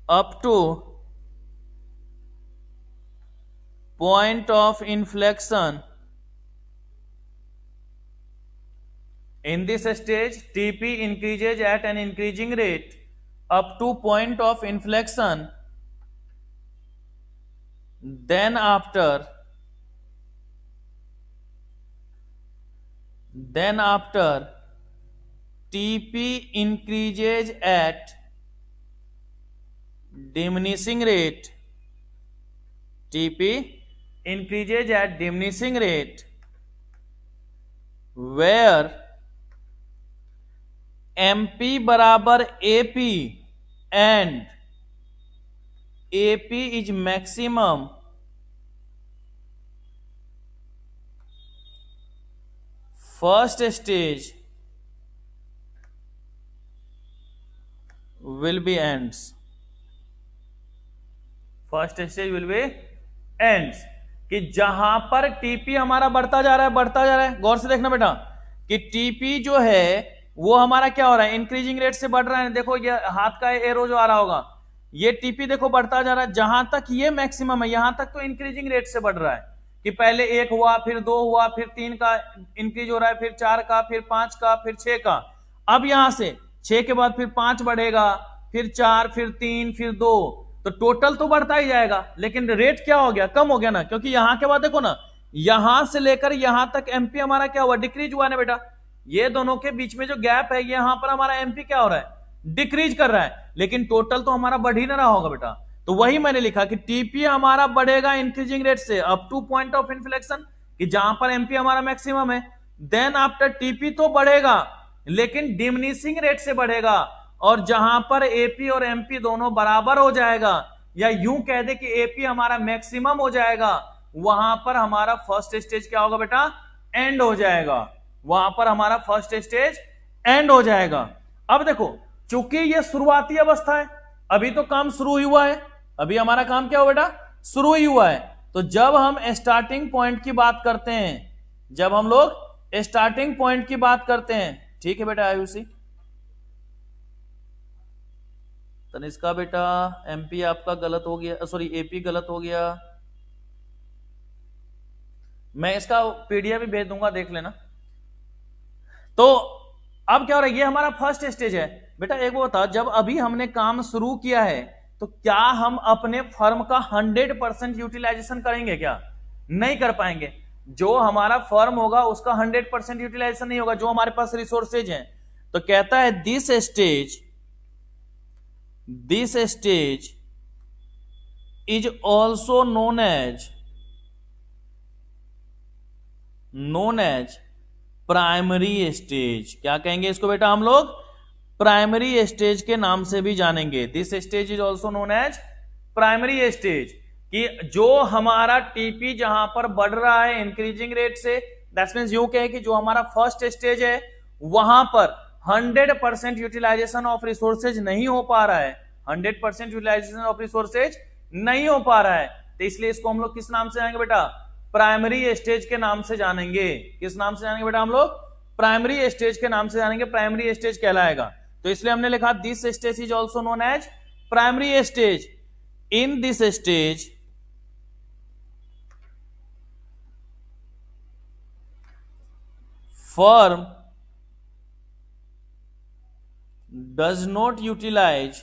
up to point of inflection. In this stage, TP increases at an increasing rate up to point of inflection. Then after TP increases at diminishing rate. TP increases at diminishing rate where MP बराबर AP and AP is maximum first stage will be ends. First stage will be ends, कि जहां पर टीपी हमारा बढ़ता जा रहा है, बढ़ता जा रहा है। गौर से देखना बेटा कि टीपी जो है वो हमारा क्या हो रहा है? इंक्रीजिंग रेट से बढ़ रहा है। देखो ये हाथ का एरो जो आ रहा होगा, ये टीपी देखो बढ़ता जा रहा है। जहां तक ये मैक्सिमम है, यहां तक तो इंक्रीजिंग रेट से बढ़ रहा है, कि पहले 1 हुआ, फिर 2 हुआ, फिर 3 का इंक्रीज हो रहा है, फिर 4 का, फिर 5 का, फिर 6 का। अब यहां से 6 के बाद फिर 5 बढ़ेगा, फिर 4, फिर 3, फिर 2, तो टोटल तो बढ़ता ही जाएगा, लेकिन रेट क्या हो गया? कम हो गया ना, क्योंकि यहां के बाद देखो ना, यहां से लेकर यहां तक एमपी हमारा क्या हुआ? डिक्रीज हुआ ना बेटा। ये दोनों के बीच में जो गैप है, यहां पर हमारा एमपी क्या हो रहा है? डिक्रीज कर रहा है, लेकिन टोटल तो हमारा बढ़ ही ना रहा होगा बेटा। तो वही मैंने लिखा कि टीपी हमारा बढ़ेगा इंक्रीजिंग रेट से up two point of inflection, कि जहां पर एमपी हमारा मैक्सिमम है। देन आफ्टर टीपी तो बढ़ेगा, लेकिन डिमिनिशिंग रेट से बढ़ेगा, और जहां पर एपी और एमपी दोनों बराबर हो जाएगा, या यूं कह दे कि एपी हमारा मैक्सिमम हो जाएगा, वहां पर हमारा फर्स्ट स्टेज क्या होगा बेटा? एंड हो जाएगा। वहां पर हमारा फर्स्ट स्टेज एंड हो जाएगा। अब देखो, चूंकि ये शुरुआती अवस्था है, अभी तो काम शुरू ही हुआ है, अभी हमारा काम क्या हुआ बेटा? शुरू ही हुआ है। तो जब हम स्टार्टिंग पॉइंट की बात करते हैं, जब हम लोग स्टार्टिंग पॉइंट की बात करते हैं, ठीक है बेटा आयुषी? तनिष्का बेटा, एमपी आपका गलत हो गया, सॉरी एपी गलत हो गया। मैं इसका पीडीएफ भी भेज दूंगा, देख लेना। तो अब क्या हो रहा है? ये हमारा फर्स्ट स्टेज है बेटा। एक वो बता, जब अभी हमने काम शुरू किया है, तो क्या हम अपने फर्म का 100% यूटिलाइजेशन करेंगे? क्या नहीं कर पाएंगे। जो हमारा फर्म होगा उसका 100% यूटिलाइजेशन नहीं होगा, जो हमारे पास रिसोर्सेज हैं। तो कहता है this stage is also known as primary stage. क्या कहेंगे इसको बेटा हम लोग? प्राइमरी स्टेज के नाम से भी जानेंगे। This stage is also known as primary stage, कि जो हमारा टीपी जहां पर बढ़ रहा है इंक्रीजिंग रेट से, दैट मींस यूं कहे कि जो हमारा फर्स्ट स्टेज है वहां पर 100% यूटिलाइजेशन ऑफ रिसोर्सेज नहीं हो पा रहा है, 100% यूटिलाइजेशन ऑफ रिसोर्सेज नहीं हो पा रहा है। तो इसलिए इसको हम लोग किस नाम से जानेंगे बेटा? प्राइमरी स्टेज के नाम से जानेंगे। किस नाम से जानेंगे बेटा हम लोग? प्राइमरी स्टेज के नाम से जानेंगे, प्राइमरी स्टेज कहलाएगा। तो इसलिए हमने लिखा this stage is also known as primary stage. In this stage firm does not utilize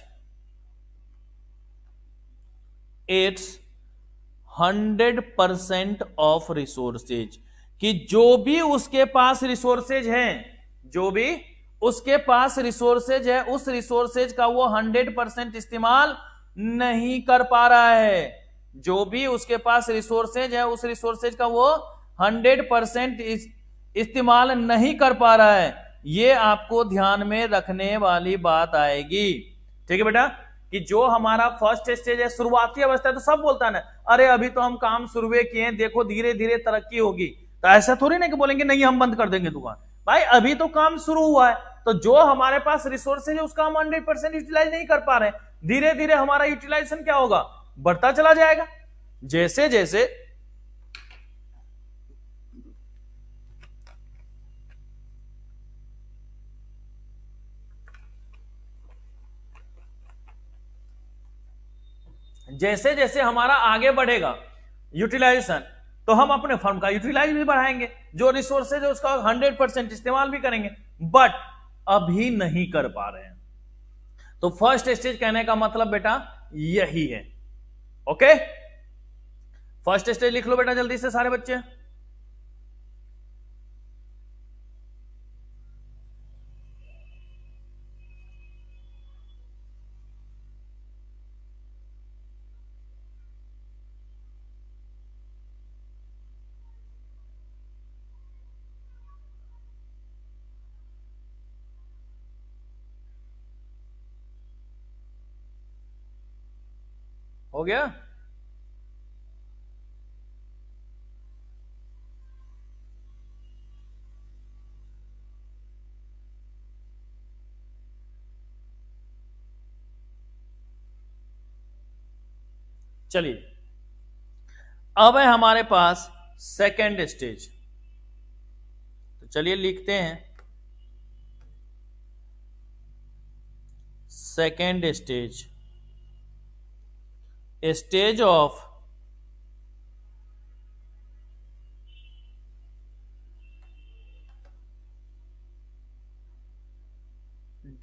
its 100% of resources, कि जो भी उसके पास रिसोर्सेज हैं, जो भी उसके पास रिसोर्सेज है उस रिसोर्सेज का वो 100% इस्तेमाल नहीं कर पा रहा है। जो भी उसके पास रिसोर्सेज है उस रिसोर्सेज का वो 100% इस्तेमाल नहीं कर पा रहा है। ये आपको ध्यान में रखने वाली बात आएगी, ठीक है बेटा? कि जो हमारा फर्स्ट स्टेज है, शुरुआती अवस्था है, तो सब बोलता है ना, अरे अभी तो हम काम शुरू किए हैं, देखो धीरे धीरे तरक्की होगी। तो ऐसा थोड़ी ना कि बोलेंगे नहीं हम बंद कर देंगे दुकान, भाई अभी तो काम शुरू हुआ है। तो जो हमारे पास रिसोर्सेज है उसका हम 100% यूटिलाइज नहीं कर पा रहे हैं, धीरे धीरे हमारा यूटिलाइजेशन क्या होगा? बढ़ता चला जाएगा। जैसे जैसे जैसे जैसे हमारा आगे बढ़ेगा यूटिलाइजेशन, तो हम अपने फर्म का यूटिलाइज भी बढ़ाएंगे, जो रिसोर्सेज है उसका 100% इस्तेमाल भी करेंगे, बट अभी नहीं कर पा रहे हैं। तो फर्स्ट स्टेज कहने का मतलब बेटा यही है। ओके, फर्स्ट स्टेज लिख लो बेटा जल्दी से सारे बच्चे। हो गया? चलिए, अब है हमारे पास सेकेंड स्टेज। तो चलिए लिखते हैं second stage, stage of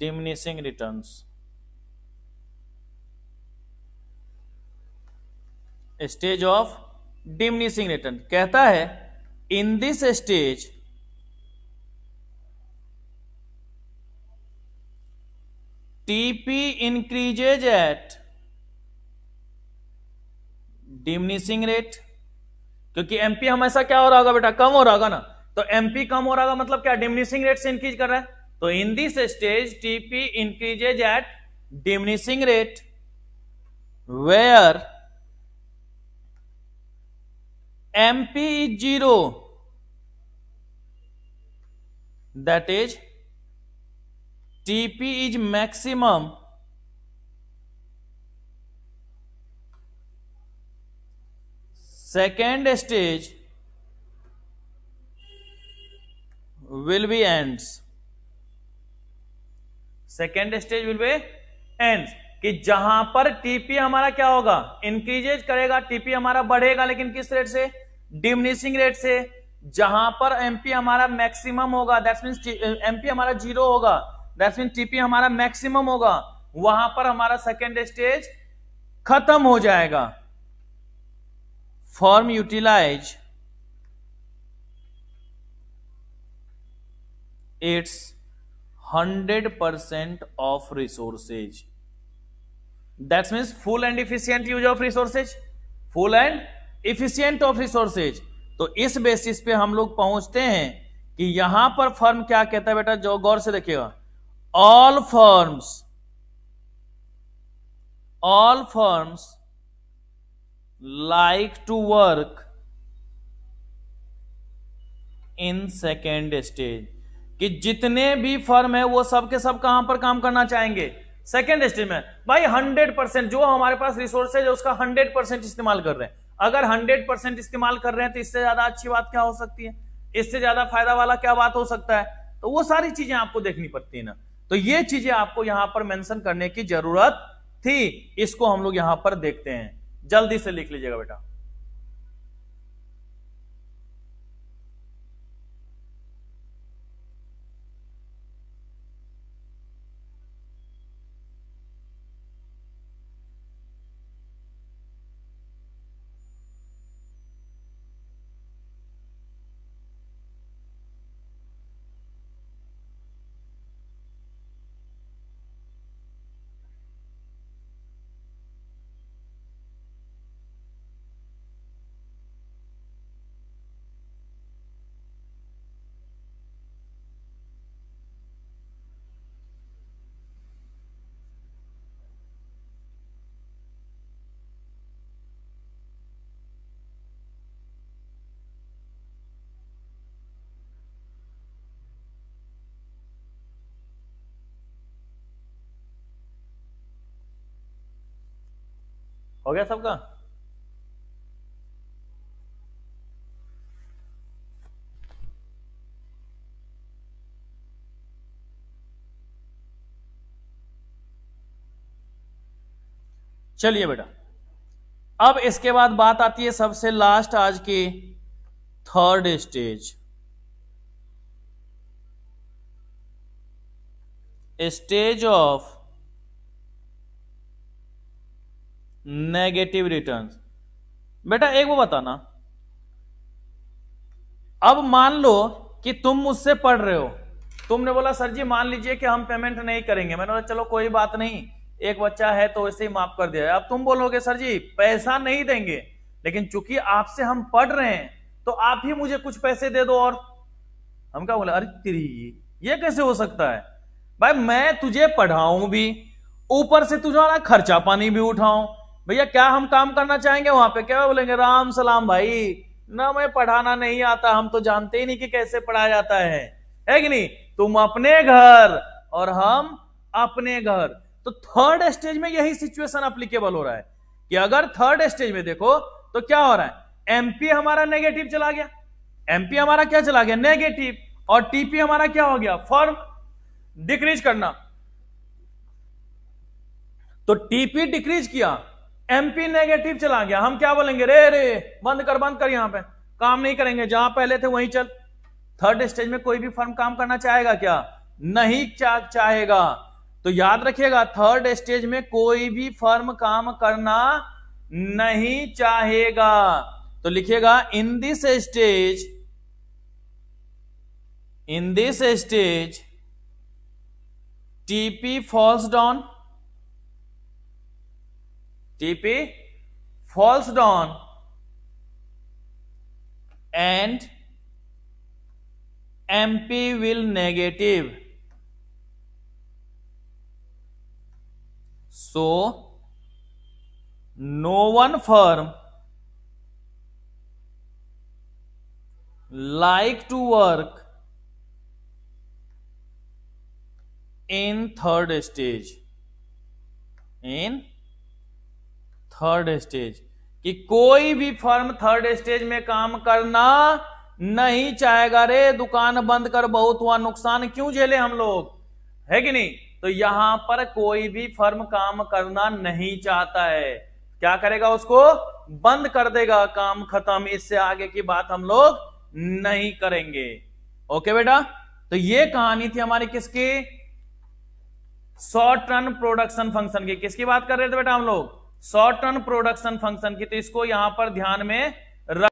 diminishing returns. Stage of diminishing return कहता है इन this stage TP increases at diminishing rate, क्योंकि एमपी हमेशा क्या हो रहा होगा बेटा? कम हो रहा होगा ना। तो एमपी कम हो रहा होगा मतलब क्या? डिमिनिशिंग रेट से इंक्रीज कर रहा है। तो in this stage TP increases at diminishing rate where MP is 0, that is TP is maximum second stage will be ends, second stage will be ends, कि जहां पर टीपी हमारा क्या होगा? इंक्रीजेज करेगा, टीपी हमारा बढ़ेगा, लेकिन किस रेट से? डिमिनिशिंग रेट से। जहां पर एमपी हमारा मैक्सिमम होगा, दैट्स मींस एमपी हमारा 0 होगा, दैट्स मींस टीपी हमारा मैक्सिमम होगा, वहां पर हमारा सेकेंड स्टेज खत्म हो जाएगा। Firm utilise its 100% of resources. That's means full and efficient use of resources, full and efficient of resources. तो इस बेसिस पे हम लोग पहुंचते हैं कि यहां पर फर्म क्या कहता है बेटा, जो गौर से देखिएगा, all firms like to work in second stage, कि जितने भी फर्म है वो सब के सब कहां पर काम करना चाहेंगे, सेकेंड स्टेज में। भाई 100% जो हमारे पास रिसोर्सेज है उसका 100% इस्तेमाल कर रहे हैं। अगर 100% इस्तेमाल कर रहे हैं तो इससे ज्यादा अच्छी बात क्या हो सकती है, इससे ज्यादा फायदा वाला क्या बात हो सकता है। तो वो सारी चीजें आपको देखनी पड़ती है ना, तो ये चीजें आपको यहां पर मेंशन करने की जरूरत थी। इसको हम लोग यहां पर देखते हैं, जल्दी से लिख लीजिएगा बेटा। हो गया सबका? चलिए बेटा, अब इसके बाद बात आती है सबसे लास्ट आज की third stage, stage of negative returns. बेटा एक वो बताना, अब मान लो कि तुम मुझसे पढ़ रहे हो, तुमने बोला सर जी मान लीजिए कि हम पेमेंट नहीं करेंगे। मैंने बोला चलो कोई बात नहीं, एक बच्चा है तो वैसे ही माफ कर दिया। अब तुम बोलोगे सर जी पैसा नहीं देंगे, लेकिन चूंकि आपसे हम पढ़ रहे हैं तो आप ही मुझे कुछ पैसे दे दो। और हम क्या बोले, अरे तेरी ये कैसे हो सकता है भाई, मैं तुझे पढ़ाऊं भी, ऊपर से तुम्हारा खर्चा पानी भी उठाऊं। भैया क्या हम काम करना चाहेंगे वहां पे? क्या बोलेंगे, राम सलाम भाई, ना मैं पढ़ाना नहीं आता, हम तो जानते ही नहीं कि कैसे पढ़ाया जाता है कि नहीं। तुम अपने घर और हम अपने घर। तो थर्ड स्टेज में यही सिचुएशन एप्लीकेबल हो रहा है कि अगर थर्ड स्टेज में देखो तो क्या हो रहा है, एमपी हमारा नेगेटिव चला गया, एमपी हमारा क्या चला गया, नेगेटिव, और टीपी हमारा क्या हो गया, फर्म डिक्रीज करना। तो टीपी डिक्रीज किया, एमपी नेगेटिव चला गया। हम क्या बोलेंगे, रे रे बंद कर, यहां पे काम नहीं करेंगे, जहां पहले थे वहीं चल। थर्ड स्टेज में कोई भी फर्म काम करना चाहेगा क्या? नहीं चाहेगा। तो याद रखिएगा, थर्ड स्टेज में कोई भी फर्म काम करना नहीं चाहेगा। तो लिखिएगा इन this stage TP falls down, TP falls down and MP will negative. So no one firm like to work in third stage. In third stage, कि कोई भी फर्म थर्ड स्टेज में काम करना नहीं चाहेगा। रे दुकान बंद कर, बहुत हुआ नुकसान, क्यों झेले हम लोग, है कि नहीं। तो यहां पर कोई भी फर्म काम करना नहीं चाहता है, क्या करेगा, उसको बंद कर देगा, काम खत्म, इससे आगे की बात हम लोग नहीं करेंगे। ओके बेटा, तो ये कहानी थी हमारी किसकी, शॉर्ट टर्म प्रोडक्शन फंक्शन की। किसकी बात कर रहे थे बेटा हम लोग, शॉर्ट टर्म प्रोडक्शन फंक्शन की। तो इसको यहां पर ध्यान में